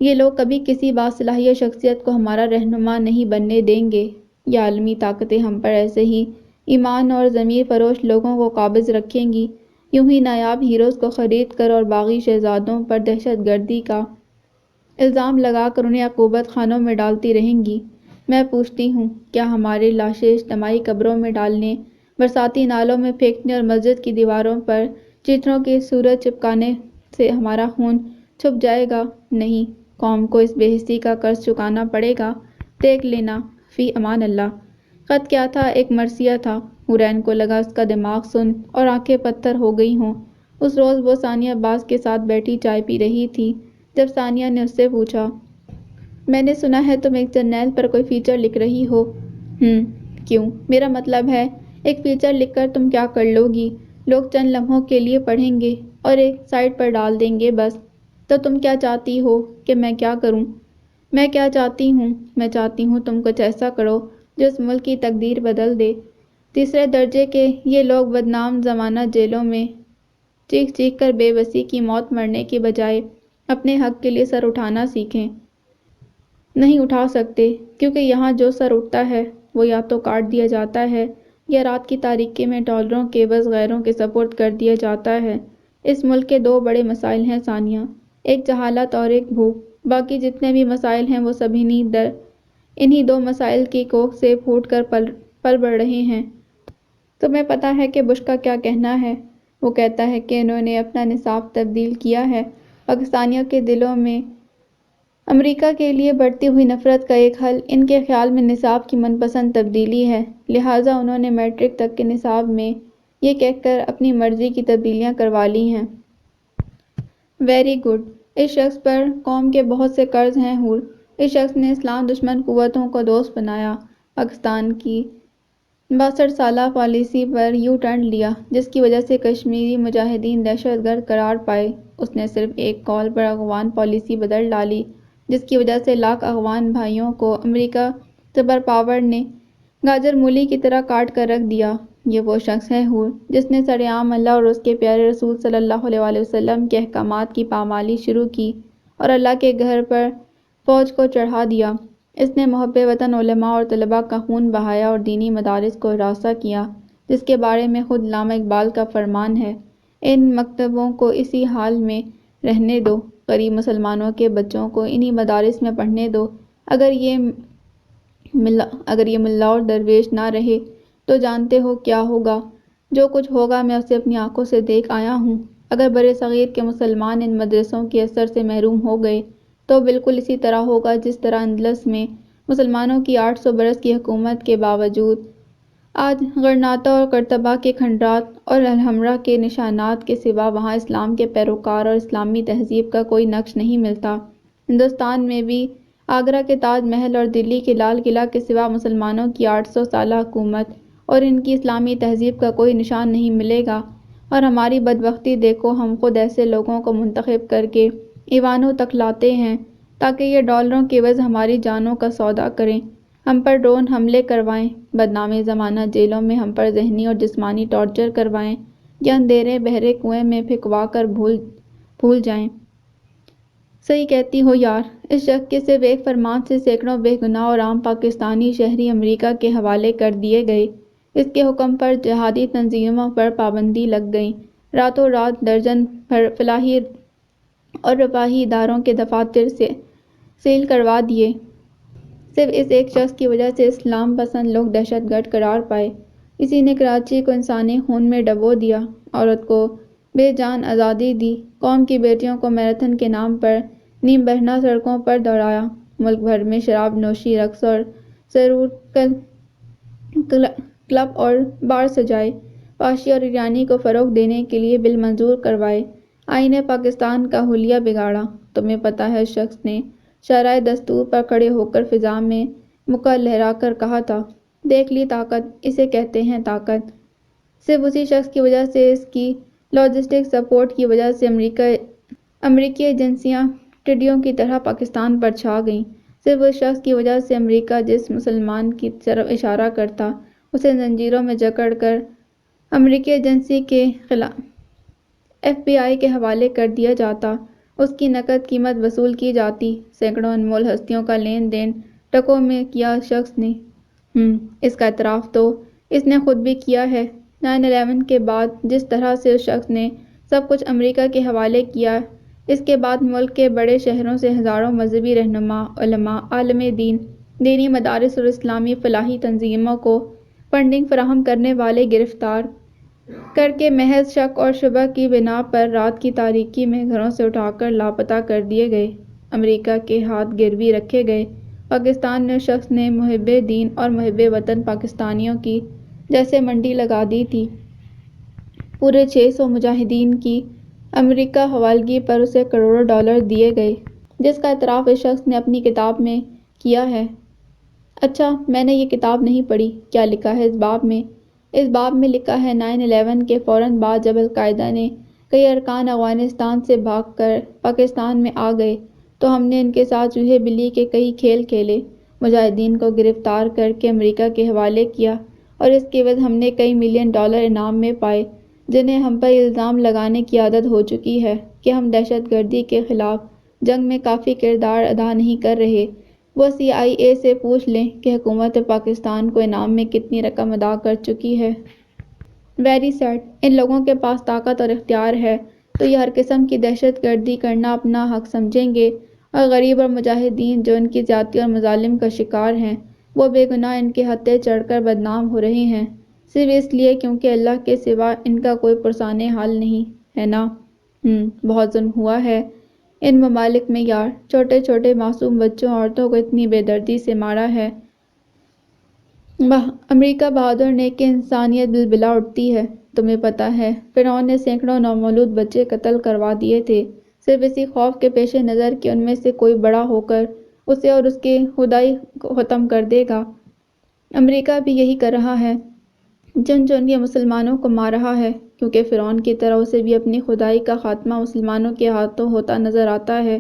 یہ لوگ کبھی کسی باصلاحیت شخصیت کو ہمارا رہنما نہیں بننے دیں گے۔ یہ عالمی طاقتیں ہم پر ایسے ہی ایمان اور ضمیر فروش لوگوں کو قابض رکھیں گی، یوں ہی نایاب ہیروز کو خرید کر اور باغی شہزادوں پر دہشت گردی کا الزام لگا کر انہیں عقوبت خانوں میں ڈالتی رہیں گی۔ میں پوچھتی ہوں، کیا ہمارے لاشیں اجتماعی قبروں میں ڈالنے، برساتی نالوں میں پھینکنے اور مسجد کی دیواروں پر چتروں کی صورت چپکانے سے ہمارا خون چھپ جائے گا؟ نہیں، قوم کو اس بے حسی کا قرض چکانا پڑے گا۔ دیکھ لینا، فی امان اللہ۔ خط کیا تھا؟ ایک مرثیہ تھا۔ حرین کو لگا اس کا دماغ سن اور آنکھیں پتھر ہو گئی ہوں۔ اس روز وہ ثانیہ عباس کے ساتھ بیٹھی چائے پی رہی تھی جب ثانیہ نے اس سے پوچھا، میں نے سنا ہے تم ایک جرنیل پر کوئی فیچر لکھ رہی ہو۔ کیوں؟ میرا مطلب ہے ایک فیچر لکھ کر تم کیا کر لو گی؟ لوگ چند لمحوں کے لیے پڑھیں گے اور ایک سائٹ پر ڈال دیں گے بس۔ تو تم کیا چاہتی ہو کہ میں کیا کروں؟ میں کیا چاہتی ہوں؟ میں چاہتی ہوں تم کچھ ایسا کرو جو اس ملک کی تقدیر بدل دے۔ تیسرے درجے کے یہ لوگ بدنام زمانہ جیلوں میں چیخ چیخ کر بے بسی کی موت مرنے کی بجائے اپنے حق کے لیے سر اٹھانا سیکھیں۔ نہیں اٹھا سکتے، کیونکہ یہاں جو سر اٹھتا ہے وہ یا تو کاٹ دیا جاتا ہے یا رات کی تاریکی میں ڈالروں کے عوض غیروں کے سپرد کر دیا جاتا ہے۔ اس ملک کے 2 بڑے مسائل ہیں ثانیہ، ایک جہالت اور ایک بھوک۔ باقی جتنے بھی مسائل ہیں وہ سب انہی 2 مسائل کی کوکھ سے پھوٹ کر پل بڑھ رہے ہیں۔ تمہیں پتہ ہے کہ بش کا کیا کہنا ہے؟ وہ کہتا ہے کہ انہوں نے اپنا نصاب تبدیل کیا ہے۔ پاکستانیوں کے دلوں میں امریکہ کے لیے بڑھتی ہوئی نفرت کا ایک حل ان کے خیال میں نصاب کی من پسند تبدیلی ہے، لہٰذا انہوں نے میٹرک تک کے نصاب میں یہ کہہ کر اپنی مرضی کی تبدیلیاں کروا لی ہیں۔ Very good. اس شخص پر قوم کے بہت سے قرض ہیں حور۔ اس شخص نے اسلام دشمن قوتوں کو دوست بنایا، پاکستان کی 62 سالہ پالیسی پر یو ٹرن لیا جس کی وجہ سے کشمیری مجاہدین دہشت گرد قرار پائے۔ اس نے صرف ایک کال پر افغان پالیسی بدل ڈالی جس کی وجہ سے لاکھ افغان بھائیوں کو امریکہ سپر پاور نے گاجر مولی کی طرح کاٹ کر رکھ دیا۔ یہ وہ شخص ہے حور جس نے سرعام اللہ اور اس کے پیارے رسول صلی اللہ علیہ وآلہ وسلم کے احکامات کی پامالی شروع کی اور اللہ کے گھر پر فوج کو چڑھا دیا۔ اس نے محب وطن علماء اور طلباء کا خون بہایا اور دینی مدارس کو ہراساں کیا جس کے بارے میں خود علامہ اقبال کا فرمان ہے، ان مکتبوں کو اسی حال میں رہنے دو، غریب مسلمانوں کے بچوں کو انہی مدارس میں پڑھنے دو، اگر یہ ملا اور درویش نہ رہے تو جانتے ہو کیا ہوگا، جو کچھ ہوگا میں اسے اپنی آنکھوں سے دیکھ آیا ہوں۔ اگر برِ صغیر کے مسلمان ان مدرسوں کے اثر سے محروم ہو گئے تو بالکل اسی طرح ہوگا جس طرح اندلس میں مسلمانوں کی 800 برس کی حکومت کے باوجود آج غرناطہ اور قرطبہ کے کھنڈرات اور الحمرا کے نشانات کے سوا وہاں اسلام کے پیروکار اور اسلامی تہذیب کا کوئی نقش نہیں ملتا۔ ہندوستان میں بھی آگرہ کے تاج محل اور دلی کے لال قلعہ کے سوا مسلمانوں کی 800 سالہ حکومت اور ان کی اسلامی تہذیب کا کوئی نشان نہیں ملے گا، اور ہماری بدبختی دیکھو ہم خود ایسے لوگوں کو منتخب کر کے ایوانوں تک لاتے ہیں تاکہ یہ ڈالروں کے عوض ہماری جانوں کا سودا کریں، ہم پر ڈرون حملے کروائیں، بدنام زمانہ جیلوں میں ہم پر ذہنی اور جسمانی ٹارچر کروائیں یا اندھیرے بہرے کنویں میں پھنکوا کر بھول جائیں۔ صحیح کہتی ہو یار، اس شخص کے صرف ایک فرمان سے سینکڑوں بے گناہ اور عام پاکستانی شہری امریکہ کے حوالے کر دیے گئے۔ اس کے حکم پر جہادی تنظیموں پر پابندی لگ گئی، راتوں رات درجن بھر فلاحی اور رفاہی اداروں کے دفاتر سے سیل کروا دیے۔ صرف اس ایک شخص کی وجہ سے اسلام پسند لوگ دہشت گرد قرار پائے۔ اسی نے کراچی کو انسانی خون میں ڈبو دیا، عورت کو بے جان آزادی دی، قوم کی بیٹیوں کو میراتھن کے نام پر نیم برہنہ سڑکوں پر دوڑایا، ملک بھر میں شراب نوشی، رقص اور سرور کلب اور بار سجائے، فحاشی اور عریانی کو فروغ دینے کے لیے بل منظور کروائے، آئین پاکستان کا حلیہ بگاڑا۔ تمہیں پتہ ہے اس شخص نے شاہراہ دستور پر کھڑے ہو کر فضا میں مکہ لہرا کر کہا تھا، دیکھ لی طاقت، اسے کہتے ہیں طاقت۔ صرف اسی شخص کی وجہ سے، اس کی لاجسٹک سپورٹ کی وجہ سے امریکی ایجنسیاں ٹڈیوں کی طرح پاکستان پر چھا گئیں۔ صرف اس شخص کی وجہ سے امریکہ جس مسلمان کی طرف اشارہ کرتا اسے زنجیروں میں جکڑ کر امریکی ایجنسی کے خلاف FBI کے حوالے کر دیا جاتا، اس کی نقد قیمت وصول کی جاتی، سینکڑوں انمول ہستیوں کا لین دین ٹکوں میں کیا شخص نے۔ اس کا اعتراف تو اس نے خود بھی کیا ہے۔ 9/11 کے بعد جس طرح سے اس شخص نے سب کچھ امریکہ کے حوالے کیا، اس کے بعد ملک کے بڑے شہروں سے ہزاروں مذہبی رہنما، علماء، عالم دین، دینی مدارس اور اسلامی فلاحی تنظیموں کو فنڈنگ فراہم کرنے والے گرفتار کر کے محض شک اور شبہ کی بنا پر رات کی تاریکی میں گھروں سے اٹھا کر لاپتہ کر دیے گئے، امریکہ کے ہاتھ گروی رکھے گئے۔ پاکستان میں اس شخص نے محب دین اور محب وطن پاکستانیوں کی جیسے منڈی لگا دی تھی۔ پورے 600 مجاہدین کی امریکہ حوالگی پر اسے کروڑوں ڈالر دیے گئے، جس کا اعتراف اس شخص نے اپنی کتاب میں کیا ہے۔ اچھا، میں نے یہ کتاب نہیں پڑھی، کیا لکھا ہے اس باب میں؟ اس باب میں لکھا ہے 9/11 کے فوراً بعد جب القاعدہ نے کئی ارکان افغانستان سے بھاگ کر پاکستان میں آ گئے تو ہم نے ان کے ساتھ چوہے بلی کے کئی کھیل کھیلے، مجاہدین کو گرفتار کر کے امریکہ کے حوالے کیا اور اس کے عوض ہم نے کئی ملین ڈالر انعام میں پائے، جنہیں ہم پر الزام لگانے کی عادت ہو چکی ہے کہ ہم دہشت گردی کے خلاف جنگ میں کافی کردار ادا نہیں کر رہے۔ وہ CIA سے پوچھ لیں کہ حکومت پاکستان کو انعام میں کتنی رقم ادا کر چکی ہے۔ Very sad. ان لوگوں کے پاس طاقت اور اختیار ہے تو یہ ہر قسم کی دہشت گردی کرنا اپنا حق سمجھیں گے، اور غریب اور مجاہدین جو ان کی زیادتی اور مظالم کا شکار ہیں، وہ بے گناہ ان کے ہتھے چڑھ کر بدنام ہو رہے ہیں، صرف اس لیے کیونکہ اللہ کے سوا ان کا کوئی پرسان حال نہیں ہے نا۔ بہت ظلم ہوا ہے ان ممالک میں یار، چھوٹے چھوٹے معصوم بچوں، عورتوں کو اتنی بے دردی سے مارا ہے۔ امریکہ بہادر نے کہ انسانیت بلبلا اٹھتی ہے۔ تمہیں پتہ ہے فرعون نے سینکڑوں نومولود بچے قتل کروا دیے تھے، صرف اسی خوف کے پیش نظر کہ ان میں سے کوئی بڑا ہو کر اسے اور اس کی خدائی کو ختم کر دے گا۔ امریکہ بھی یہی کر رہا ہے۔ جو ان کے مسلمانوں کو مار رہا ہے، کیونکہ فرعون کی طرح اسے بھی اپنی خدائی کا خاتمہ مسلمانوں کے ہاتھوں ہوتا نظر آتا ہے،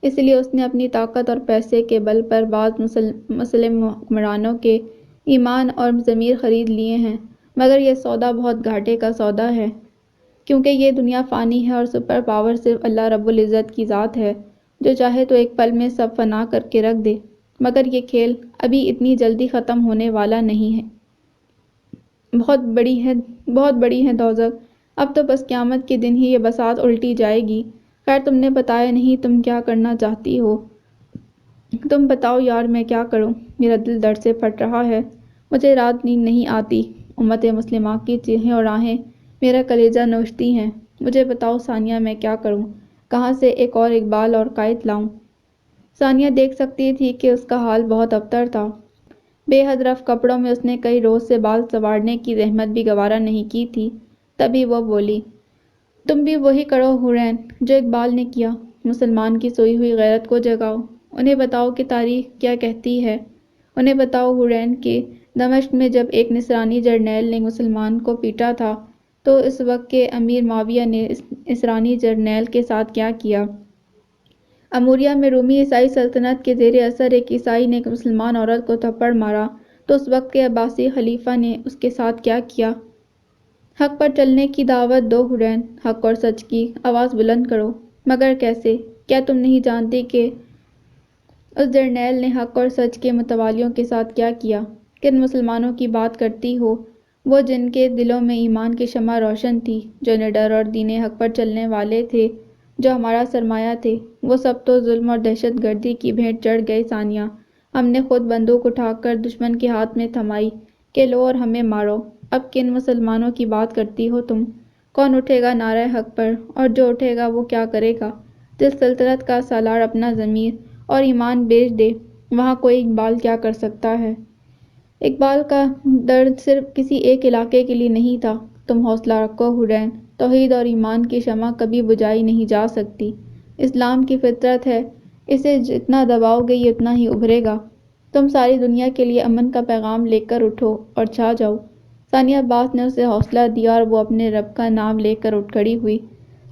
اس لیے اس نے اپنی طاقت اور پیسے کے بل پر بعض مسلم حکمرانوں کے ایمان اور ضمیر خرید لیے ہیں، مگر یہ سودا بہت گھاٹے کا سودا ہے، کیونکہ یہ دنیا فانی ہے اور سپر پاور صرف اللہ رب العزت کی ذات ہے، جو چاہے تو ایک پل میں سب فنا کر کے رکھ دے، مگر یہ کھیل ابھی اتنی جلدی ختم ہونے والا نہیں ہے۔ بہت بڑی ہے دوزخ، اب تو بس قیامت کے دن ہی یہ بساط الٹی جائے گی۔ خیر تم نے بتایا نہیں تم کیا کرنا چاہتی ہو؟ تم بتاؤ یار میں کیا کروں، میرا دل درد سے پھٹ رہا ہے، مجھے رات نیند نہیں آتی، امت مسلمہ کی چیخیں اور آہیں میرا کلیجہ نوچتی ہیں، مجھے بتاؤ ثانیہ میں کیا کروں، کہاں سے ایک اور اقبال اور قائد لاؤں؟ ثانیہ دیکھ سکتی تھی کہ اس کا حال بہت ابتر تھا، بے حد رف کپڑوں میں اس نے کئی روز سے بال سنوارنے کی زحمت بھی گوارا نہیں کی تھی، تبھی وہ بولی، تم بھی وہی کرو حورین جو اقبال نے کیا، مسلمان کی سوئی ہوئی غیرت کو جگاؤ، انہیں بتاؤ کہ تاریخ کیا کہتی ہے، انہیں بتاؤ حورین کہ دمشق میں جب ایک نصرانی جرنیل نے مسلمان کو پیٹا تھا تو اس وقت کے امیر معاویہ نے اس نصرانی جرنیل کے ساتھ کیا کیا۔ اموریہ میں رومی عیسائی سلطنت کے زیر اثر ایک عیسائی نے ایک مسلمان عورت کو تھپڑ مارا تو اس وقت کے عباسی خلیفہ نے اس کے ساتھ کیا کیا۔ حق پر چلنے کی دعوت دو حورین، حق اور سچ کی آواز بلند کرو، مگر کیسے؟ کیا تم نہیں جانتی کہ اس جرنیل نے حق اور سچ کے متوالیوں کے ساتھ کیا کیا؟ کن مسلمانوں کی بات کرتی ہو؟ وہ جن کے دلوں میں ایمان کی شمع روشن تھی، جو نڈر اور دین حق پر چلنے والے تھے، جو ہمارا سرمایہ تھے، وہ سب تو ظلم اور دہشت گردی کی بھیٹ چڑھ گئے ثانیہ، ہم نے خود بندوق اٹھا کر دشمن کے ہاتھ میں تھمائی کہ لو اور ہمیں مارو، اب کن مسلمانوں کی بات کرتی ہو تم؟ کون اٹھے گا نعرہ حق پر، اور جو اٹھے گا وہ کیا کرے گا؟ جس سلطنت کا سالار اپنا ضمیر اور ایمان بیچ دے، وہاں کوئی اقبال کیا کر سکتا ہے؟ اقبال کا درد صرف کسی ایک علاقے کے لیے نہیں تھا، تم حوصلہ رکھو حورین، توحید اور ایمان کی شمع کبھی بجھائی نہیں جا سکتی، اسلام کی فطرت ہے، اسے جتنا دباؤ گے یہ اتنا ہی ابھرے گا، تم ساری دنیا کے لیے امن کا پیغام لے کر اٹھو اور چھا جاؤ۔ ثانیہ عباس نے اسے حوصلہ دیا اور وہ اپنے رب کا نام لے کر اٹھ کھڑی ہوئی،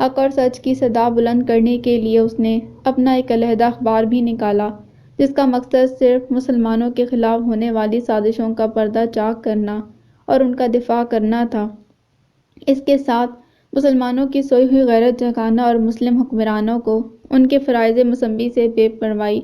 حق اور سچ کی صدا بلند کرنے کے لیے اس نے اپنا ایک علیحدہ اخبار بھی نکالا، جس کا مقصد صرف مسلمانوں کے خلاف ہونے والی سازشوں کا پردہ چاک کرنا اور ان کا دفاع کرنا تھا، اس کے ساتھ مسلمانوں کی سوئی ہوئی غیرت جگانا اور مسلم حکمرانوں کو ان کے فرائض مسمی سے بے پروائی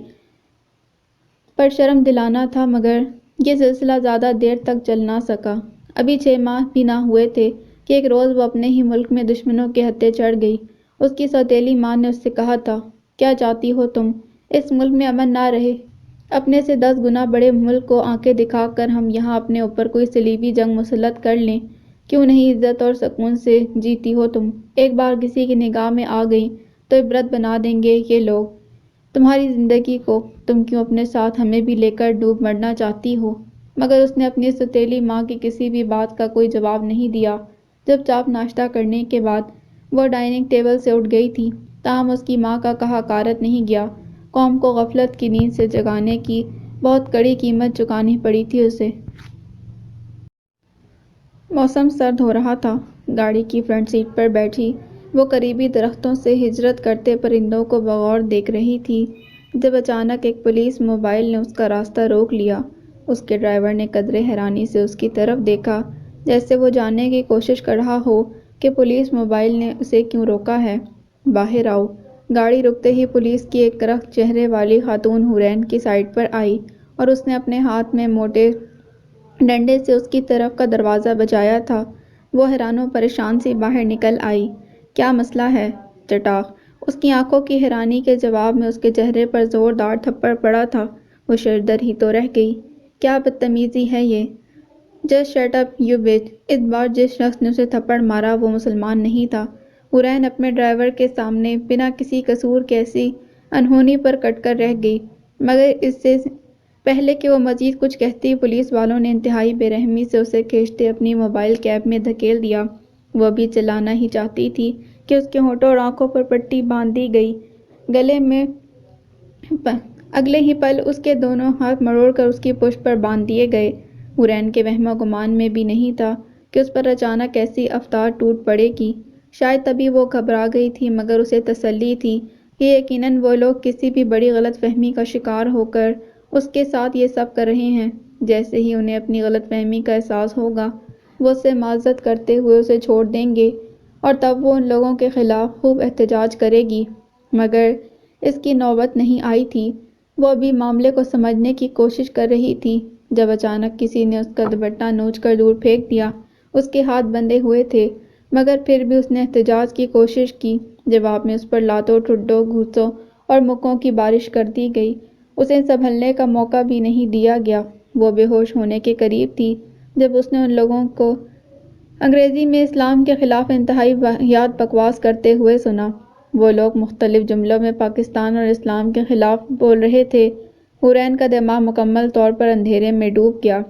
پر شرم دلانا تھا، مگر یہ سلسلہ زیادہ دیر تک چل نہ سکا، ابھی 6 ماہ بھی نہ ہوئے تھے کہ ایک روز وہ اپنے ہی ملک میں دشمنوں کے ہتھے چڑھ گئی۔ اس کی سوتیلی ماں نے اس سے کہا تھا، کیا چاہتی ہو تم؟ اس ملک میں امن نہ رہے؟ اپنے سے 10 گنا بڑے ملک کو آنکھیں دکھا کر ہم یہاں اپنے اوپر کوئی صلیبی جنگ مسلط کر لیں، کیوں نہیں عزت اور سکون سے جیتی ہو تم؟ ایک بار کسی کی نگاہ میں آ گئیں تو عبرت بنا دیں گے یہ لوگ تمہاری زندگی کو، تم کیوں اپنے ساتھ ہمیں بھی لے کر ڈوب مرنا چاہتی ہو؟ مگر اس نے اپنی سوتیلی ماں کی کسی بھی بات کا کوئی جواب نہیں دیا۔ چپ چاپ ناشتہ کرنے کے بعد وہ ڈائننگ ٹیبل سے اٹھ گئی تھی، تاہم اس کی ماں کا کہا کارت نہیں گیا، قوم کو غفلت کی نیند سے جگانے کی بہت کڑی قیمت چکانی پڑی تھی اسے۔ موسم سرد ہو رہا تھا، گاڑی کی فرنٹ سیٹ پر بیٹھی وہ قریبی درختوں سے ہجرت کرتے پرندوں کو بغور دیکھ رہی تھی، جب اچانک ایک پولیس موبائل نے اس کا راستہ روک لیا۔ اس کے ڈرائیور نے قدرے حیرانی سے اس کی طرف دیکھا، جیسے وہ جاننے کی کوشش کر رہا ہو کہ پولیس موبائل نے اسے کیوں روکا ہے۔ باہر آؤ۔ گاڑی رکتے ہی پولیس کی ایک کرخت چہرے والی خاتون حورین کی سائیڈ پر آئی اور اس نے اپنے ہاتھ میں موٹے ڈنڈے سے اس کی طرف کا دروازہ بجایا تھا۔ وہ حیران و پریشان سی باہر نکل آئی۔ کیا مسئلہ ہے؟ چٹاخ! اس کی آنکھوں کی حیرانی کے جواب میں اس کے چہرے پر زوردار تھپڑ پڑا تھا۔ وہ شردر ہی تو رہ گئی۔ کیا بدتمیزی ہے یہ؟ جسٹ شٹ اپ یو بچ! اس بار جس شخص نے اسے تھپڑ مارا وہ مسلمان نہیں تھا۔ حورین اپنے ڈرائیور کے سامنے بنا کسی قصور کے ایسی انہونی پر کٹ کر رہ گئی، مگر اس سے پہلے کہ وہ مزید کچھ کہتی پولیس والوں نے انتہائی بے رحمی سے اسے کھینچتے اپنی موبائل کیب میں دھکیل دیا۔ وہ بھی چلانا ہی چاہتی تھی کہ اس کے ہونٹوں اور آنکھوں پر پٹی باندھ دی گئی، گلے میں اگلے ہی پل اس کے دونوں ہاتھ مروڑ کر اس کی پشت پر باندھ دیے گئے۔ حورین کے وہم و گمان میں بھی نہیں تھا کہ اس پر اچانک ایسی افطار ٹوٹ پڑے گی۔ شاید تبھی وہ گھبرا گئی تھی، مگر اسے تسلی تھی کہ یقیناً وہ لوگ کسی بھی بڑی غلط فہمی کا شکار ہو کر اس کے ساتھ یہ سب کر رہے ہیں۔ جیسے ہی انہیں اپنی غلط فہمی کا احساس ہوگا، وہ اس سے معذرت کرتے ہوئے اسے چھوڑ دیں گے، اور تب وہ ان لوگوں کے خلاف خوب احتجاج کرے گی۔ مگر اس کی نوبت نہیں آئی تھی۔ وہ ابھی معاملے کو سمجھنے کی کوشش کر رہی تھی جب اچانک کسی نے اس کا دوپٹہ نوچ کر دور پھینک دیا۔ اس کے ہاتھ بندھے ہوئے تھے، مگر پھر بھی اس نے احتجاج کی کوشش کی۔ جواب میں اس پر لاتوں، ٹھڈوں، گھوسوں اور مکوں کی بارش کر دی گئی۔ اسے سنبھلنے کا موقع بھی نہیں دیا گیا۔ وہ بے ہوش ہونے کے قریب تھی جب اس نے ان لوگوں کو انگریزی میں اسلام کے خلاف انتہائی واہیات بکواس کرتے ہوئے سنا۔ وہ لوگ مختلف جملوں میں پاکستان اور اسلام کے خلاف بول رہے تھے۔ حورین کا دماغ مکمل طور پر اندھیرے میں ڈوب گیا۔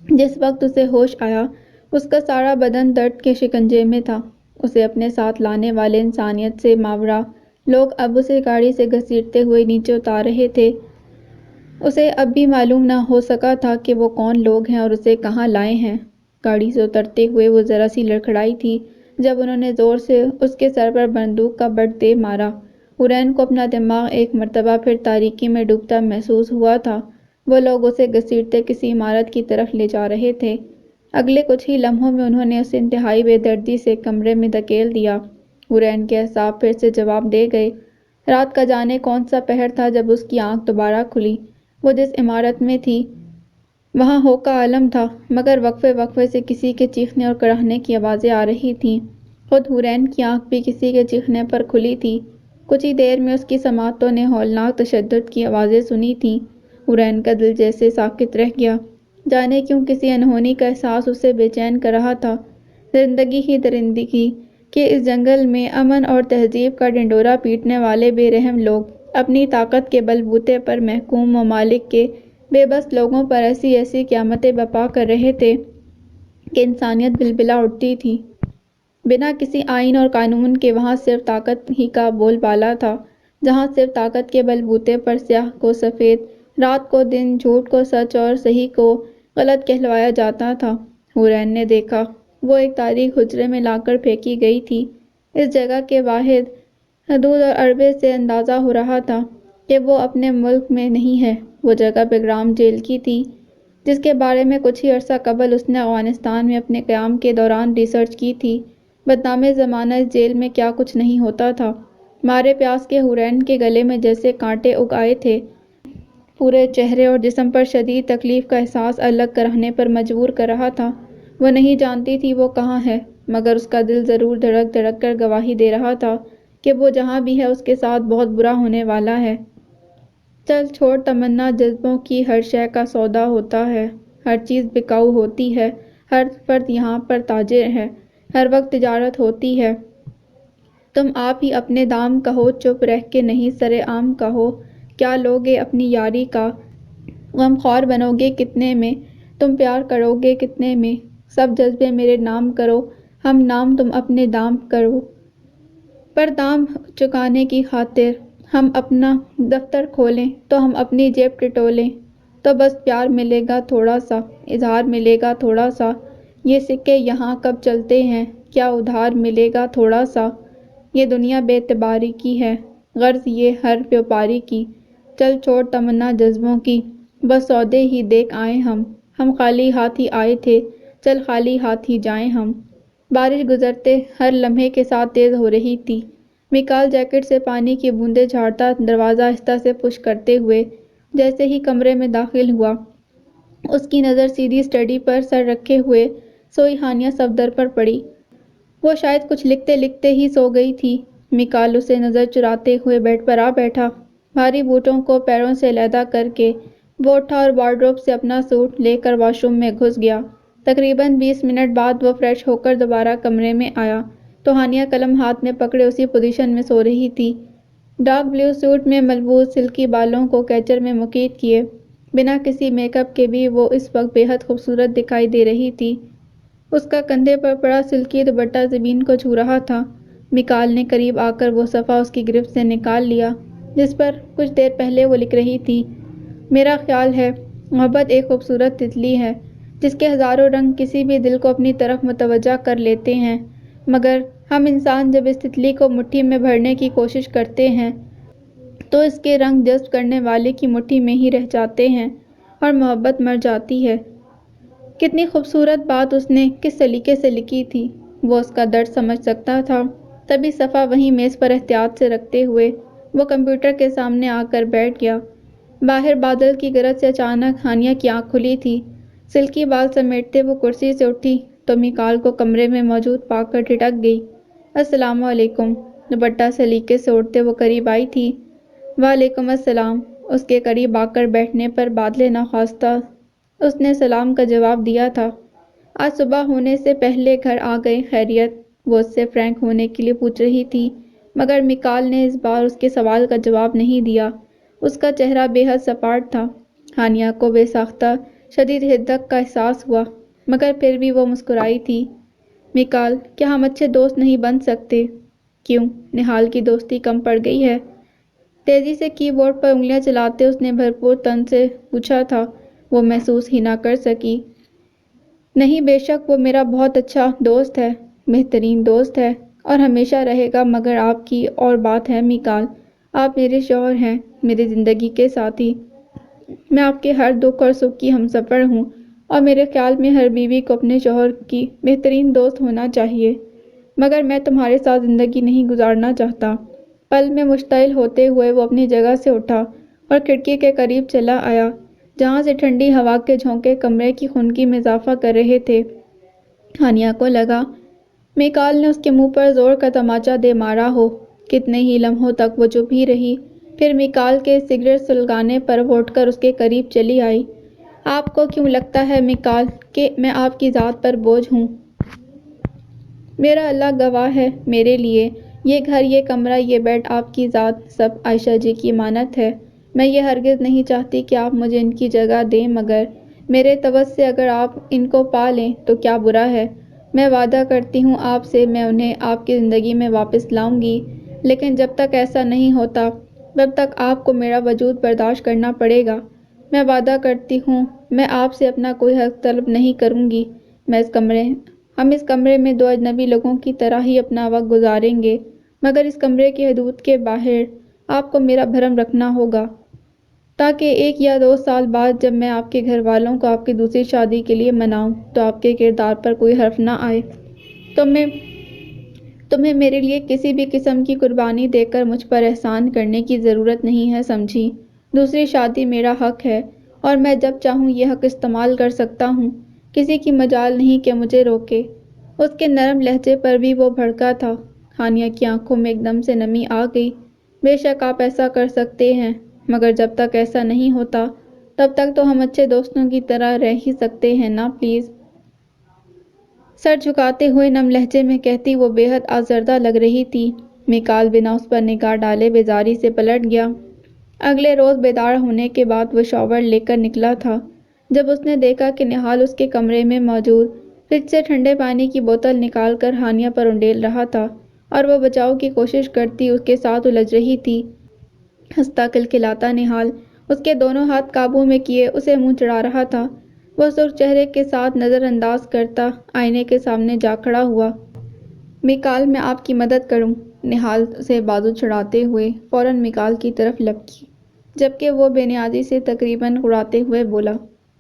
جس وقت اسے ہوش آیا، اس کا سارا بدن درد کے شکنجے میں تھا۔ اسے اپنے ساتھ لانے والے انسانیت سے ماورا لوگ اب اسے گاڑی سے گھسیٹتے ہوئے نیچے اتار رہے تھے۔ اسے اب بھی معلوم نہ ہو سکا تھا کہ وہ کون لوگ ہیں اور اسے کہاں لائے ہیں۔ گاڑی سے اترتے ہوئے وہ ذرا سی لڑکھڑائی تھی جب انہوں نے زور سے اس کے سر پر بندوق کا بٹ دے مارا۔ حورین کو اپنا دماغ ایک مرتبہ پھر تاریکی میں ڈوبتا محسوس ہوا تھا۔ وہ لوگ اسے گھسیٹتے کسی عمارت کی طرف لے جا رہے تھے۔ اگلے کچھ ہی لمحوں میں انہوں نے اسے انتہائی بے دردی سے کمرے میں دھکیل دیا۔ حورین کے اعصاب پھر سے جواب دے گئے۔ رات کا جانے کون سا پہر تھا جب اس کی آنکھ دوبارہ کھلی۔ وہ جس عمارت میں تھی وہاں ہوکا عالم تھا، مگر وقفے وقفے سے کسی کے چیخنے اور کڑھانے کی آوازیں آ رہی تھیں۔ خود حورین کی آنکھ بھی کسی کے چیخنے پر کھلی تھی۔ کچھ ہی دیر میں اس کی سماعتوں نے ہولناک تشدد کی آوازیں سنی تھیں۔ حورین کا دل جیسے ساکت رہ گیا۔ جانے کیوں کسی انہونی کا احساس اسے بے چین کر رہا تھا۔ زندگی ہی درندگی کہ اس جنگل میں امن اور تہذیب کا ڈنڈورا پیٹنے والے بے رحم لوگ اپنی طاقت کے بل بوتے پر محکوم ممالک کے بے بس لوگوں پر ایسی ایسی قیامتیں برپا کر رہے تھے کہ انسانیت بلبلا اٹھتی تھی۔ بنا کسی آئین اور قانون کے وہاں صرف طاقت ہی کا بول بالا تھا، جہاں صرف طاقت کے بل بوتے پر سیاہ کو سفید، رات کو دن، جھوٹ کو سچ اور صحیح کو غلط کہلوایا جاتا تھا۔ حورین نے دیکھا، وہ ایک تاریک حجرے میں لا کر پھینکی گئی تھی۔ اس جگہ کے واحد حدود اور عربے سے اندازہ ہو رہا تھا کہ وہ اپنے ملک میں نہیں ہے۔ وہ جگہ بیگرام جیل کی تھی، جس کے بارے میں کچھ ہی عرصہ قبل اس نے افغانستان میں اپنے قیام کے دوران ریسرچ کی تھی۔ بدنام زمانہ اس جیل میں کیا کچھ نہیں ہوتا تھا۔ مارے پیاس کے حورین کے گلے میں جیسے کانٹے اگ آئے تھے۔ پورے چہرے اور جسم پر شدید تکلیف کا احساس الگ رہنے پر مجبور کر رہا تھا۔ وہ نہیں جانتی تھی وہ کہاں ہے، مگر اس کا دل ضرور دھڑک دھڑک کر گواہی دے رہا تھا کہ وہ جہاں بھی ہے اس کے ساتھ بہت برا ہونے والا ہے۔ چل چھوڑ تمنا، جذبوں کی ہر شے کا سودا ہوتا ہے، ہر چیز بکاؤ ہوتی ہے، ہر فرد یہاں پر تاجر ہے، ہر وقت تجارت ہوتی ہے۔ تم آپ ہی اپنے دام کہو، چپ رہ کے نہیں سرے عام کہو، کیا لوگے اپنی یاری کا، غم خوار بنو گے کتنے میں، تم پیار کرو گے کتنے میں، سب جذبے میرے نام کرو، ہم نام تم اپنے دام کرو، پر دام چکانے کی خاطر ہم اپنا دفتر کھولیں تو ہم اپنی جیب ٹٹولیں، تو بس پیار ملے گا تھوڑا سا، اظہار ملے گا تھوڑا سا، یہ سکے یہاں کب چلتے ہیں، کیا ادھار ملے گا تھوڑا سا، یہ دنیا بے اعتباری کی ہے، غرض یہ ہر بیوپاری کی، چل چھوڑ تمنا جذبوں کی، بس سودے ہی دیکھ آئے ہم خالی ہاتھ ہی آئے تھے، چل خالی ہاتھ ہی جائیں ہم۔ بارش گزرتے ہر لمحے کے ساتھ تیز ہو رہی تھی۔ میکال جیکٹ سے پانی کی بوندیں جھاڑتا دروازہ آہستہ سے پش کرتے ہوئے جیسے ہی کمرے میں داخل ہوا، اس کی نظر سیدھی اسٹڈی پر سر رکھے ہوئے سوئی ہانیہ صفدر پر پڑی۔ وہ شاید کچھ لکھتے لکھتے ہی سو گئی تھی۔ میکال اسے نظر چراتے ہوئے بیڈ پر آ بیٹھا۔ بھاری بوٹوں کو پیروں سے علیحدہ کر کے وہ اٹھا اور وارڈروب سے اپنا سوٹ لے کر واش روم میں گھس گیا۔ تقریباً 20 منٹ بعد وہ فریش ہو کر دوبارہ کمرے میں آیا تو ہانیہ قلم ہاتھ میں پکڑے اسی پوزیشن میں سو رہی تھی، ڈارک بلیو سوٹ میں ملبوس، سلکی بالوں کو کیچر میں مکیت کیے، بنا کسی میک اپ کے بھی وہ اس وقت بے حد خوبصورت دکھائی دے رہی تھی۔ اس کا کندھے پر پڑا سلکی دوپٹہ زمین کو چھو رہا تھا۔ میکال نے قریب آ کر وہ صفحہ اس کی گرفت سے نکال لیا جس پر کچھ دیر پہلے وہ لکھ رہی تھی۔ میرا خیال ہے محبت ایک خوبصورت تتلی ہے جس کے ہزاروں رنگ کسی بھی دل کو اپنی طرف متوجہ کر لیتے ہیں، مگر ہم انسان جب اس تتلی کو مٹھی میں بھرنے کی کوشش کرتے ہیں تو اس کے رنگ جذب کرنے والے کی مٹھی میں ہی رہ جاتے ہیں اور محبت مر جاتی ہے۔ کتنی خوبصورت بات اس نے کس سلیقے سے لکھی تھی، وہ اس کا درد سمجھ سکتا تھا۔ تبھی صفا وہیں میز پر احتیاط سے رکھتے ہوئے وہ کمپیوٹر کے سامنے آ کر بیٹھ گیا۔ باہر بادل کی گرج سے اچانک ہانیہ کی آنکھ کھلی تھی۔ سلکی بال سمیٹتے وہ کرسی سے اٹھی تو میکال کو کمرے میں موجود پا کر ٹھٹک گئی۔ السلام علیکم۔ دوپٹہ سلیقے سے اوڑھتے وہ قریب آئی تھی۔ وعلیکم السلام۔ اس کے قریب آ کر بیٹھنے پر بادل ناخواستہ اس نے سلام کا جواب دیا تھا۔ آج صبح ہونے سے پہلے گھر آ گئے؟ خیریت؟ وہ اس سے فرینک ہونے کے لیے پوچھ رہی تھی، مگر میکال نے اس بار اس کے سوال کا جواب نہیں دیا۔ اس کا چہرہ بے حد سپاٹ تھا۔ ہانیہ کو بے ساختہ شدید حدت کا احساس ہوا، مگر پھر بھی وہ مسکرائی تھی۔ میکال، کیا ہم اچھے دوست نہیں بن سکتے؟ کیوں؟ نہال کی دوستی کم پڑ گئی ہے؟ تیزی سے کی بورڈ پر انگلیاں چلاتے اس نے بھرپور تن سے پوچھا تھا۔ وہ محسوس ہی نہ کر سکی۔ نہیں، بے شک وہ میرا بہت اچھا دوست ہے، بہترین دوست ہے اور ہمیشہ رہے گا، مگر آپ کی اور بات ہے میکال۔ آپ میرے شوہر ہیں، میری زندگی کے ساتھی۔ میں آپ کے ہر دکھ اور سکھ کی ہمسفر ہوں اور میرے خیال میں ہر بیوی کو اپنے شوہر کی بہترین دوست ہونا چاہیے، مگر میں تمہارے ساتھ زندگی نہیں گزارنا چاہتا۔ پل میں مشتعل ہوتے ہوئے وہ اپنی جگہ سے اٹھا اور کھڑکی کے قریب چلا آیا، جہاں سے ٹھنڈی ہوا کے جھونکے کمرے کی خنکی میں اضافہ کر رہے تھے۔ ہانیہ کو لگا میکال نے اس کے منہ پر زور کا تماچا دے مارا ہو۔ کتنے ہی لمحوں تک وہ چپ ہی رہی، پھر میکال کے سگریٹ سلگانے پر وہ اٹھ کر اس کے قریب چلی آئی۔ آپ کو کیوں لگتا ہے میکال کہ میں آپ کی ذات پر بوجھ ہوں؟ میرا اللہ گواہ ہے، میرے لیے یہ گھر، یہ کمرہ، یہ بیڈ، آپ کی ذات سب عائشہ جی کی امانت ہے۔ میں یہ ہرگز نہیں چاہتی کہ آپ مجھے ان کی جگہ دیں، مگر میرے توسط سے اگر آپ ان کو پا لیں تو کیا برا ہے؟ میں وعدہ کرتی ہوں آپ سے، میں انہیں آپ کی زندگی میں واپس لاؤں گی، لیکن جب تک ایسا نہیں ہوتا تب تک آپ کو میرا وجود برداشت کرنا پڑے گا۔ میں وعدہ کرتی ہوں میں آپ سے اپنا کوئی حق طلب نہیں کروں گی۔ ہم اس کمرے میں دو اجنبی لوگوں کی طرح ہی اپنا وقت گزاریں گے، مگر اس کمرے کی حدود کے باہر آپ کو میرا بھرم رکھنا ہوگا، تاکہ 1 یا 2 سال بعد جب میں آپ کے گھر والوں کو آپ کی دوسری شادی کے لیے مناؤں تو آپ کے کردار پر کوئی حرف نہ آئے۔ تمہیں میرے لیے کسی بھی قسم کی قربانی دے کر مجھ پر احسان کرنے کی ضرورت نہیں ہے، سمجھی؟ دوسری شادی میرا حق ہے اور میں جب چاہوں یہ حق استعمال کر سکتا ہوں، کسی کی مجال نہیں کہ مجھے روکے۔ اس کے نرم لہجے پر بھی وہ بھڑکا تھا۔ ہانیہ کی آنکھوں میں ایک دم سے نمی آ گئی۔ بے شک آپ ایسا کر سکتے ہیں، مگر جب تک ایسا نہیں ہوتا تب تک تو ہم اچھے دوستوں کی طرح رہ ہی سکتے ہیں نا، پلیز؟ سر جھکاتے ہوئے نم لہجے میں کہتی وہ بے حد آزردہ لگ رہی تھی۔ میکال بنا اس پر نگاہ ڈالے بیزاری سے پلٹ گیا۔ اگلے روز بیدار ہونے کے بعد وہ شاور لے کر نکلا تھا، جب اس نے دیکھا کہ نہال اس کے کمرے میں موجود فریج سے ٹھنڈے پانی کی بوتل نکال کر ہانیہ پر انڈیل رہا تھا اور وہ بچاؤ کی کوشش کرتی اس کے ساتھ الجھ رہی تھی۔ ہنستا کھلکھلاتا نہال اس کے دونوں ہاتھ قابو میں کیے اسے منہ چڑھا رہا تھا۔ وہ سرخ چہرے کے ساتھ نظر انداز کرتا آئینے کے سامنے جا کھڑا ہوا۔ میکال، میں آپ کی مدد کروں؟ نہال سے بازو چھڑاتے ہوئے فوراً میکال کی طرف لپکی، جبکہ وہ بے نیازی سے تقریباً اڑاتے ہوئے بولا،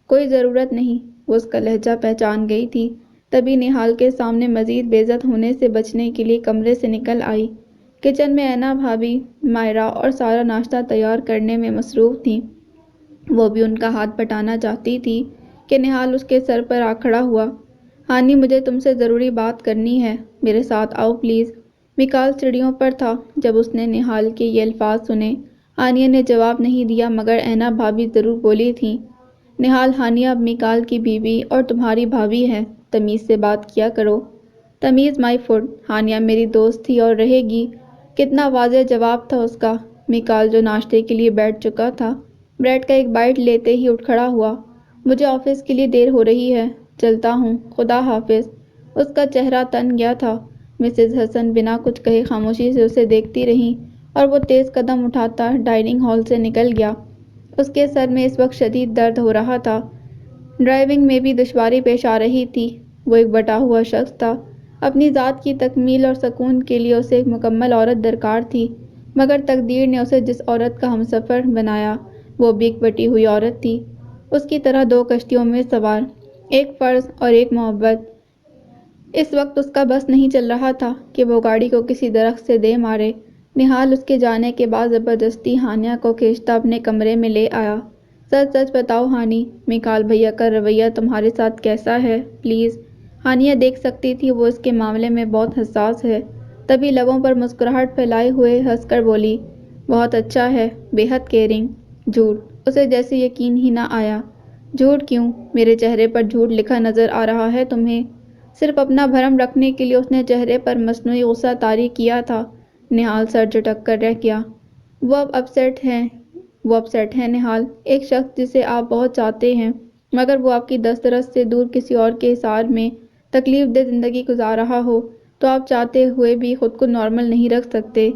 کوئی ضرورت نہیں۔ وہ اس کا لہجہ پہچان گئی تھی۔ تبھی نہال کے سامنے مزید بے عزت ہونے سے بچنے کے لیے کمرے سے نکل آئی۔ کچن میں اینا بھابھی، مائرہ اور سارا ناشتہ تیار کرنے میں مصروف تھیں۔ وہ بھی ان کا ہاتھ بٹانا چاہتی تھی کہ نہال اس کے سر پر آ کھڑا ہوا۔ ہانی، مجھے تم سے ضروری بات کرنی ہے، میرے ساتھ آؤ پلیز۔ میکال سیڑھیوں پر تھا جب اس نے نہال کے یہ الفاظ سنے۔ ہانیہ نے جواب نہیں دیا، مگر اینا بھابھی ضرور بولی تھیں، نہال، ہانیہ اب میکال کی بیوی اور تمہاری بھابھی ہے، تمیز سے بات کیا کرو۔ تمیز مائی فوڈ، ہانیہ میری دوست تھی اور رہے گی۔ کتنا واضح جواب تھا اس کا۔ میکال جو ناشتے کے لیے بیٹھ چکا تھا، بریڈ کا ایک بائٹ لیتے ہی اٹھ کھڑا ہوا۔ مجھے آفس کے لیے دیر ہو رہی ہے، چلتا ہوں، خدا حافظ۔ اس کا چہرہ تن گیا تھا۔ مسز ہڈسن بنا کچھ کہے خاموشی سے اسے دیکھتی رہیں اور وہ تیز قدم اٹھاتا ڈائننگ ہال سے نکل گیا۔ اس کے سر میں اس وقت شدید درد ہو رہا تھا۔ ڈرائیونگ میں بھی دشواری پیش آ رہی تھی۔ وہ ایک بٹا ہوا شخص تھا۔ اپنی ذات کی تکمیل اور سکون کے لیے اسے ایک مکمل عورت درکار تھی، مگر تقدیر نے اسے جس عورت کا ہمسفر بنایا وہ بھی ایک بٹی ہوئی عورت تھی، اس کی طرح دو کشتیوں میں سوار، ایک فرض اور ایک محبت۔ اس وقت اس کا بس نہیں چل رہا تھا کہ وہ گاڑی کو کسی درخت سے دے مارے۔ نہال اس کے جانے کے بعد زبردستی ہانیہ کو کھینچتا اپنے کمرے میں لے آیا۔ سچ سچ بتاؤ ہانی، میکال بھیا کا رویہ تمہارے ساتھ کیسا ہے پلیز؟ ہانیہ دیکھ سکتی تھی وہ اس کے معاملے میں بہت حساس ہے، تبھی لبوں پر مسکراہٹ پھیلائے ہوئے ہنس کر بولی، بہت اچھا ہے، بے حد کیئرنگ۔ جھوٹ؟ اسے جیسے یقین ہی نہ آیا۔ جھوٹ کیوں؟ میرے چہرے پر جھوٹ لکھا نظر آ رہا ہے تمہیں؟ صرف اپنا بھرم رکھنے کے لیے اس نے چہرے پر مصنوعی غصہ طاری کیا تھا۔ نہال سر جھٹک کر رہ گیا۔ وہ اپسیٹ ہیں نہال، ایک شخص جسے آپ بہت چاہتے ہیں، مگر وہ آپ کی دسترس سے دور کسی اور کے حصار میں تکلیف دہ زندگی گزار رہا ہو تو آپ چاہتے ہوئے بھی خود کو نارمل نہیں رکھ سکتے۔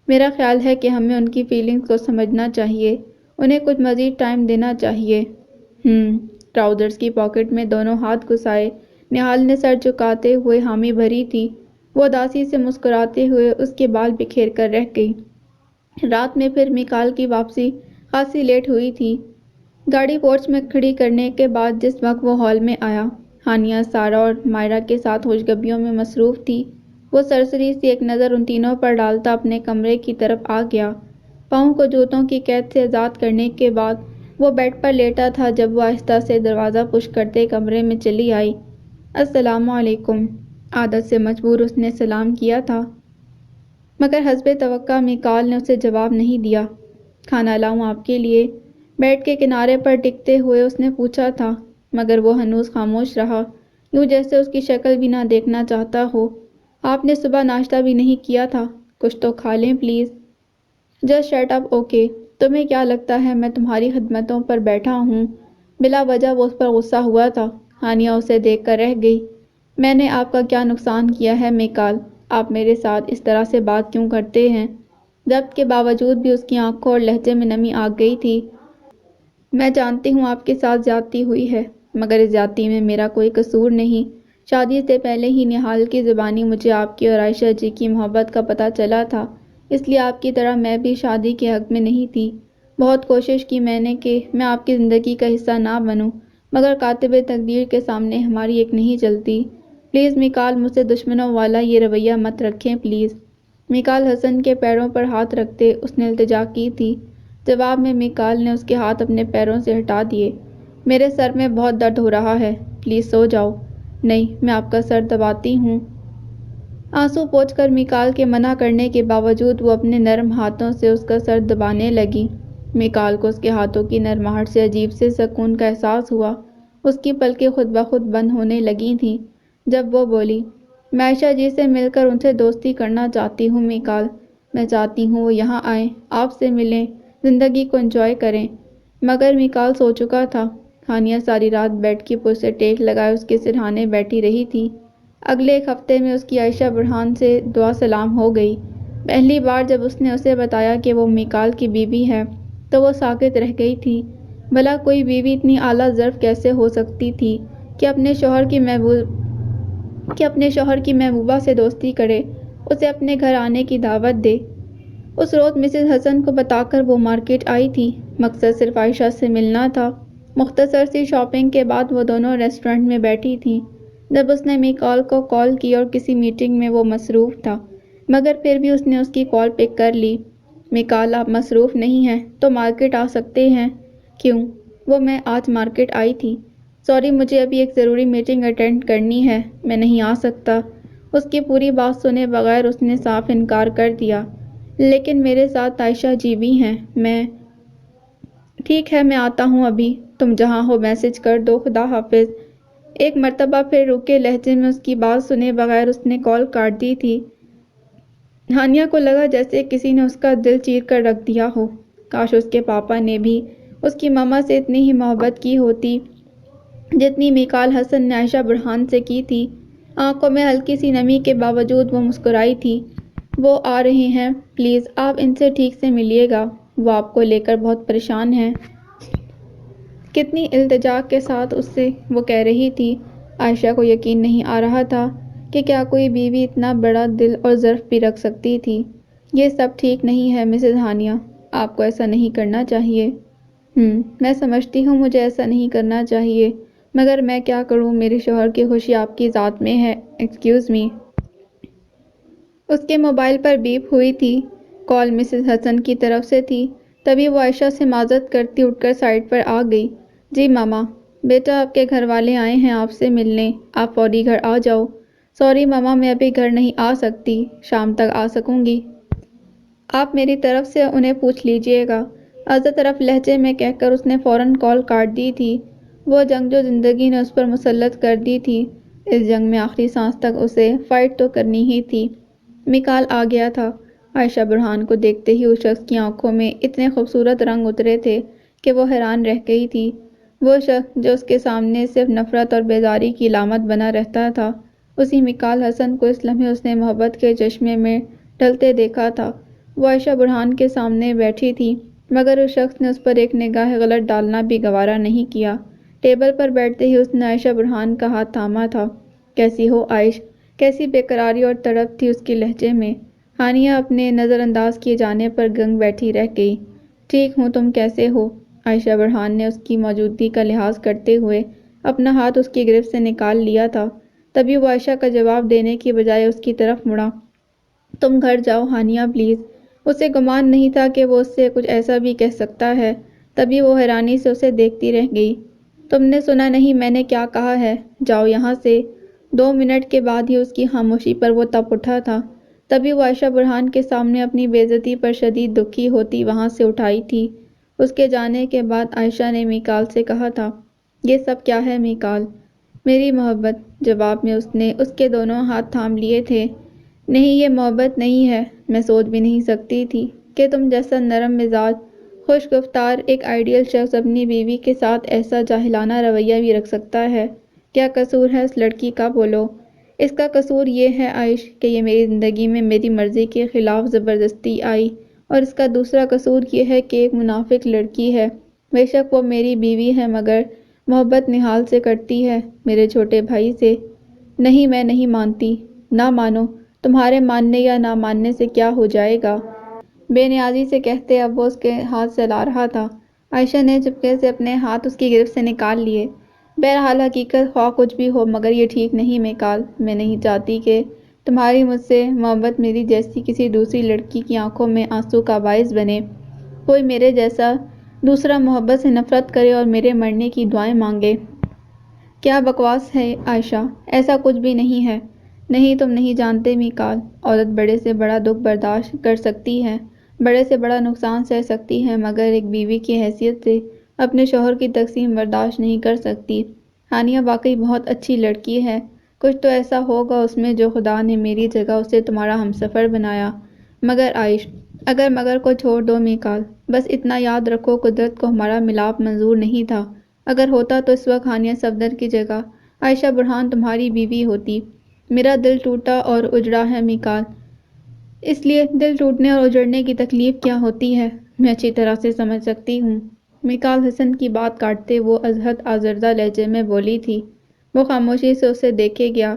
میرا خیال ہے کہ ہمیں ان کی فیلنگز کو سمجھنا چاہیے، انہیں کچھ مزید ٹائم دینا چاہیے۔ ٹراؤزرز کی پاکٹ میں دونوں ہاتھ گھسائے نہال نے سر جھکاتے ہوئے حامی بھری تھی۔ وہ اداسی سے مسکراتے ہوئے اس کے بال بکھیر کر رہ گئی۔ رات میں پھر میکال کی واپسی خاصی لیٹ ہوئی تھی۔ گاڑی پورچ میں کھڑی کرنے کے بعد جس وقت وہ ہال میں آیا، ہانیہ، سارا اور مائرا کے ساتھ خوشگبیوں میں مصروف تھی۔ وہ سرسری سی ایک نظر ان تینوں پر ڈالتا اپنے کمرے کی طرف آ گیا۔ پاؤں کو جوتوں کی قید سے آزاد کرنے کے بعد وہ بیڈ پر لیٹا تھا جب وہ آہستہ سے دروازہ پش کرتے کمرے میں چلی آئی۔ السلام علیکم۔ عادت سے مجبور اس نے سلام کیا تھا، مگر حسب توقع میکال نے اسے جواب نہیں دیا۔ کھانا لاؤں آپ کے لیے؟ بیڈ کے کنارے پر ٹکتے ہوئے اس نے پوچھا تھا، مگر وہ ہنوز خاموش رہا، یوں جیسے اس کی شکل بھی نہ دیکھنا چاہتا ہو۔ آپ نے صبح ناشتہ بھی نہیں کیا تھا، کچھ تو کھا لیں please. Just shut up okay? تمہیں کیا لگتا ہے میں تمہاری خدمتوں پر بیٹھا ہوں؟ بلا وجہ وہ اس پر غصہ ہوا تھا۔ ہانیہ اسے دیکھ کر رہ گئی۔ میں نے آپ کا کیا نقصان کیا ہے میکال؟ آپ میرے ساتھ اس طرح سے بات کیوں کرتے ہیں؟ ضبط کے باوجود بھی اس کی آنکھوں اور لہجے میں نمی آ گئی تھی۔ میں جانتی ہوں آپ کے ساتھ زیادتی ہوئی ہے، مگر اس زیادتی میں میرا کوئی قصور نہیں۔ شادی سے پہلے ہی نہال کی زبانی مجھے آپ کی اور عائشہ جی کی محبت کا پتہ چلا تھا، اس لیے آپ کی طرح میں بھی شادی کے حق میں نہیں تھی۔ بہت کوشش کی میں نے کہ میں آپ کی زندگی کا حصہ نہ بنوں، مگر کاتب تقدیر کے سامنے ہماری ایک نہیں چلتی۔ پلیز میکال، مجھ سے دشمنوں والا یہ رویہ مت رکھیں پلیز۔ میکال حسن کے پیروں پر ہاتھ رکھتے اس نے التجا کی تھی۔ جواب میں میکال نے اس کے ہاتھ اپنے پیروں سے ہٹا دیے۔ میرے سر میں بہت درد ہو رہا ہے، پلیز سو جاؤ۔ نہیں، میں آپ کا سر دباتی ہوں۔ آنسو پوچھ کر میکال کے منع کرنے کے باوجود وہ اپنے نرم ہاتھوں سے اس کا سر دبانے لگی۔ میکال کو اس کے ہاتھوں کی نرماہٹ سے عجیب سے سکون کا احساس ہوا۔ اس کی پلکیں خود بخود بند ہونے لگی تھیں جب وہ بولی، میں عائشہ جی سے مل کر ان سے دوستی کرنا چاہتی ہوں میکال۔ میں چاہتی ہوں وہ یہاں آئیں، آپ سے ملیں، زندگی کو انجوائے کریں۔ مگر میکال سو چکا تھا۔ ہانیہ ساری رات بیڈ کی پشت سے ٹیک لگائے اس کے سرہانے بیٹھی رہی تھی۔ اگلے ایک ہفتے میں اس کی عائشہ برہان سے دعا سلام ہو گئی۔ پہلی بار جب اس نے اسے بتایا کہ وہ میکال کی بیوی ہے تو وہ ساکت رہ گئی تھی۔ بھلا کوئی بیوی اتنی اعلیٰ ظرف کیسے ہو سکتی تھی کہ اپنے شوہر کی محبوبہ سے دوستی کرے، اسے اپنے گھر آنے کی دعوت دے۔ اس روز مسز حسن کو بتا کر وہ مارکیٹ آئی تھی، مقصد صرف عائشہ سے ملنا تھا۔ مختصر سی شاپنگ کے بعد وہ دونوں ریسٹورنٹ میں بیٹھی تھیں جب اس نے میکال کو کال کی اور کسی میٹنگ میں وہ مصروف تھا، مگر پھر بھی اس نے اس کی کال پک کر لی۔ میکال، آپ مصروف نہیں ہیں تو مارکیٹ آ سکتے ہیں۔ کیوں؟ میں آج مارکیٹ آئی تھی۔ سوری، مجھے ابھی ایک ضروری میٹنگ اٹینڈ کرنی ہے، میں نہیں آ سکتا۔ اس کی پوری بات سنے بغیر اس نے صاف انکار کر دیا۔ لیکن میرے ساتھ عائشہ جی بھی ہیں، ٹھیک ہے میں آتا ہوں ابھی، تم جہاں ہو میسج کر دو، خدا حافظ۔ ایک مرتبہ پھر رکے لہجے میں اس کی بات سنے بغیر اس نے کال کاٹ دی تھی۔ ہانیہ کو لگا جیسے کسی نے اس کا دل چیر کر رکھ دیا ہو۔ کاش اس کے پاپا نے بھی اس کی ماما سے اتنی ہی محبت کی ہوتی جتنی میکال حسن نے عائشہ برہان سے کی تھی۔ آنکھوں میں ہلکی سی نمی کے باوجود وہ مسکرائی تھی۔ وہ آ رہے ہیں، پلیز آپ ان سے ٹھیک سے ملیے گا، وہ آپ کو لے کر بہت پریشان ہیں۔ کتنی التجا کے ساتھ اس سے وہ کہہ رہی تھی۔ عائشہ کو یقین نہیں آ رہا تھا کہ کیا کوئی بیوی اتنا بڑا دل اور ظرف بھی رکھ سکتی تھی۔ یہ سب ٹھیک نہیں ہے مسز ہانیہ، آپ کو ایسا نہیں کرنا چاہیے۔ میں سمجھتی ہوں مجھے ایسا نہیں کرنا چاہیے، مگر میں کیا کروں، میرے شوہر کی خوشی آپ کی ذات میں ہے۔ Excuse me. اس کے موبائل پر بیپ ہوئی تھی۔ کال مسز حسن کی طرف سے تھی۔ تبھی وہ عائشہ سے معذرت کرتی اٹھ کر سائڈ پر آ گئی۔ جی ماما، بیٹا آپ کے گھر والے آئے ہیں آپ سے ملنے، آپ فوری گھر آ جاؤ۔ سوری ماما، میں ابھی گھر نہیں آ سکتی، شام تک آ سکوں گی۔ آپ میری طرف سے انہیں پوچھ لیجئے گا، عزا طرف لہجے میں کہہ کر اس نے فوراً کال کاٹ دی تھی۔ وہ جنگ جو زندگی نے اس پر مسلط کر دی تھی، اس جنگ میں آخری سانس تک اسے فائٹ تو کرنی ہی تھی۔ میکال آ گیا تھا۔ عائشہ برہان کو دیکھتے ہی اس شخص کی آنکھوں میں اتنے خوبصورت رنگ اترے تھے کہ وہ حیران رہ گئی تھی۔ وہ شخص جو اس کے سامنے صرف نفرت اور بیزاری کی علامت بنا رہتا تھا، اسی میکال حسن کو اس لمحے اس نے محبت کے چشمے میں ڈھلتے دیکھا تھا۔ وہ عائشہ برہان کے سامنے بیٹھی تھی، مگر اس شخص نے اس پر ایک نگاہ غلط ڈالنا بھی گوارا نہیں کیا۔ ٹیبل پر بیٹھتے ہی اس نے عائشہ برہان کا ہاتھ تھاما تھا۔ کیسی ہو عائش؟ کیسی بے قراری اور تڑپ تھی اس کے لہجے میں۔ ہانیہ اپنے نظر انداز کیے جانے پر گنگ بیٹھی رہ گئی۔ ٹھیک ہوں، تم کیسے ہو؟ عائشہ برہان نے اس کی موجودگی کا لحاظ کرتے ہوئے اپنا ہاتھ اس کی گرفت سے نکال لیا تھا۔ تبھی وہ عائشہ کا جواب دینے کی بجائے اس کی طرف مڑا۔ تم گھر جاؤ ہانیہ پلیز۔ اسے گمان نہیں تھا کہ وہ اس سے کچھ ایسا بھی کہہ سکتا ہے۔ تبھی وہ حیرانی سے اسے دیکھتی رہ گئی۔ تم نے سنا نہیں میں نے کیا کہا ہے؟ جاؤ یہاں سے۔ 2 منٹ کے بعد ہی اس کی خاموشی پر وہ تپ اٹھا تھا۔ تبھی وہ عائشہ برہان کے سامنے اپنی بے عزتی پر شدید دکھی ہوتی وہاں سے اٹھ آئی تھی۔ اس کے جانے کے بعد عائشہ نے میکال سے کہا تھا، یہ سب کیا ہے میکال؟ میری محبت، جواب میں اس نے اس کے دونوں ہاتھ تھام لیے تھے۔ نہیں یہ محبت نہیں ہے، میں سوچ بھی نہیں سکتی تھی کہ تم جیسا نرم مزاج، خوش گفتار ایک آئیڈیل شخص اپنی بیوی کے ساتھ ایسا جاہلانہ رویہ بھی رکھ سکتا ہے۔ کیا قصور ہے اس لڑکی کا بولو؟ اس کا قصور یہ ہے عائش کہ یہ میری زندگی میں میری مرضی کے خلاف زبردستی آئی، اور اس کا دوسرا قصور یہ ہے کہ ایک منافق لڑکی ہے۔ بے شک وہ میری بیوی ہے، مگر محبت نہال سے کرتی ہے، میرے چھوٹے بھائی سے۔ نہیں میں نہیں مانتی۔ نہ مانو، تمہارے ماننے یا نہ ماننے سے کیا ہو جائے گا؟ بے نیازی سے کہتے اب وہ اس کے ہاتھ سے لا رہا تھا۔ عائشہ نے چپکے سے اپنے ہاتھ اس کی گرفت سے نکال لیے۔ بہرحال حقیقت خواہ کچھ بھی ہو، مگر یہ ٹھیک نہیں میکال، میں نہیں چاہتی کہ تمہاری مجھ سے محبت میری جیسی کسی دوسری لڑکی کی آنکھوں میں آنسو کا باعث بنے۔ کوئی میرے جیسا دوسرا محبت سے نفرت کرے اور میرے مرنے کی دعائیں مانگے۔ کیا بکواس ہے عائشہ، ایسا کچھ بھی نہیں ہے۔ نہیں تم نہیں جانتے میکال، عورت بڑے سے بڑا دکھ برداشت کر سکتی ہے، بڑے سے بڑا نقصان سہ سکتی ہے، مگر ایک بیوی کی حیثیت سے اپنے شوہر کی تقسیم برداشت نہیں کر سکتی۔ ہانیہ واقعی بہت اچھی لڑکی ہے، کچھ تو ایسا ہوگا اس میں جو خدا نے میری جگہ اسے تمہارا ہمسفر بنایا۔ مگر عائش، اگر مگر کو چھوڑ دو میکال، بس اتنا یاد رکھو قدرت کو ہمارا ملاپ منظور نہیں تھا۔ اگر ہوتا تو اس وقت ہانیہ صفدر کی جگہ عائشہ برہان تمہاری بیوی ہوتی۔ میرا دل ٹوٹا اور اجڑا ہے میکال، اس لیے دل ٹوٹنے اور اجڑنے کی تکلیف کیا ہوتی ہے میں اچھی طرح سے سمجھ سکتی ہوں۔ میکال حسن کی بات کاٹتے وہ از حد آزردہ لہجے میں بولی تھی۔ وہ خاموشی سے اسے دیکھے گیا۔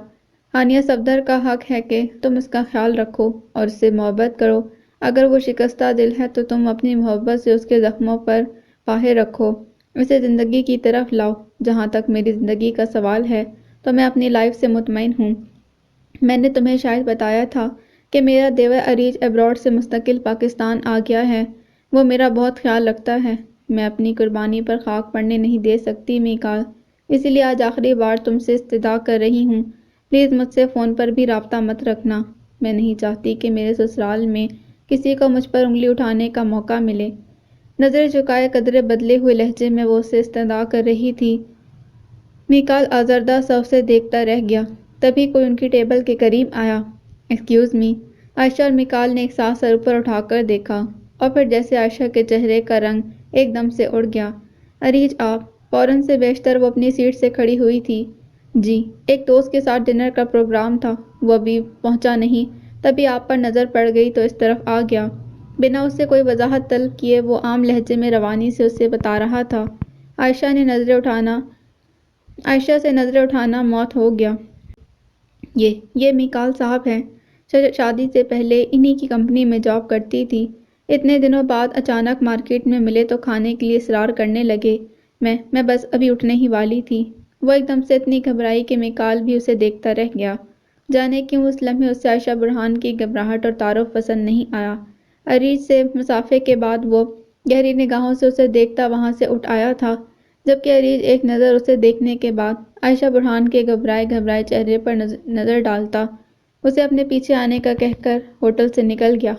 ہانیہ صفدر کا حق ہے کہ تم اس کا خیال رکھو اور اس سے محبت کرو۔ اگر وہ شکستہ دل ہے تو تم اپنی محبت سے اس کے زخموں پر پاہے رکھو، اسے زندگی کی طرف لاؤ۔ جہاں تک میری زندگی کا سوال ہے تو میں اپنی لائف سے مطمئن ہوں۔ میں نے تمہیں شاید بتایا تھا کہ میرا دیور عریج ایبراڈ سے مستقل پاکستان آ گیا ہے۔ وہ میرا بہت خیال رکھتا ہے۔ میں اپنی قربانی پر خاک پڑنے نہیں دے سکتی میکال، اسی لیے آج آخری بار تم سے استدعا کر رہی ہوں، پلیز مجھ سے فون پر بھی رابطہ مت رکھنا۔ میں نہیں چاہتی کہ میرے سسرال میں کسی کو مجھ پر انگلی اٹھانے کا موقع ملے۔ نظریں جھکائے قدرے بدلے ہوئے لہجے میں وہ اسے استدعا کر رہی تھی۔ میکال آزردہ سا اسے دیکھتا رہ گیا۔ تبھی کوئی ان کی ٹیبل کے قریب آیا۔ Excuse me. عائشہ اور میکال نے ایک ساتھ سر اوپر اٹھا کر دیکھا، اور پھر جیسے عائشہ کے چہرے کا رنگ ایک دم سے اڑ گیا۔ عریج آپ؟ فوراً سے بیشتر وہ اپنی سیٹ سے کھڑی ہوئی تھی۔ جی، ایک دوست کے ساتھ ڈنر کا پروگرام تھا، وہ ابھی پہنچا نہیں، تبھی آپ پر نظر پڑ گئی تو اس طرف آ گیا۔ بنا اس سے کوئی وضاحت طلب کیے وہ عام لہجے میں روانی سے اسے بتا رہا تھا۔ عائشہ سے نظریں اٹھانا موت ہو گیا۔ یہ میکال صاحب ہیں۔ شادی سے پہلے انہی کی کمپنی میں جاب کرتی تھی۔ اتنے دنوں بعد اچانک مارکیٹ میں ملے تو کھانے کے لیے اصرار کرنے لگے۔ میں بس ابھی اٹھنے ہی والی تھی۔ وہ ایک دم سے اتنی گھبرائی کہ میکال بھی اسے دیکھتا رہ گیا۔ جانے کیوں اس لمحے اسے عائشہ برہان کی گھبراہٹ اور تعارف پسند نہیں آیا۔ عریض سے مسافے کے بعد وہ گہری نگاہوں سے اسے دیکھتا وہاں سے اٹھ آیا تھا، جبکہ عریض ایک نظر اسے دیکھنے کے بعد عائشہ برہان کے گھبرائے چہرے پر نظر ڈالتا اسے اپنے پیچھے آنے کا کہہ کر ہوٹل سے نکل گیا۔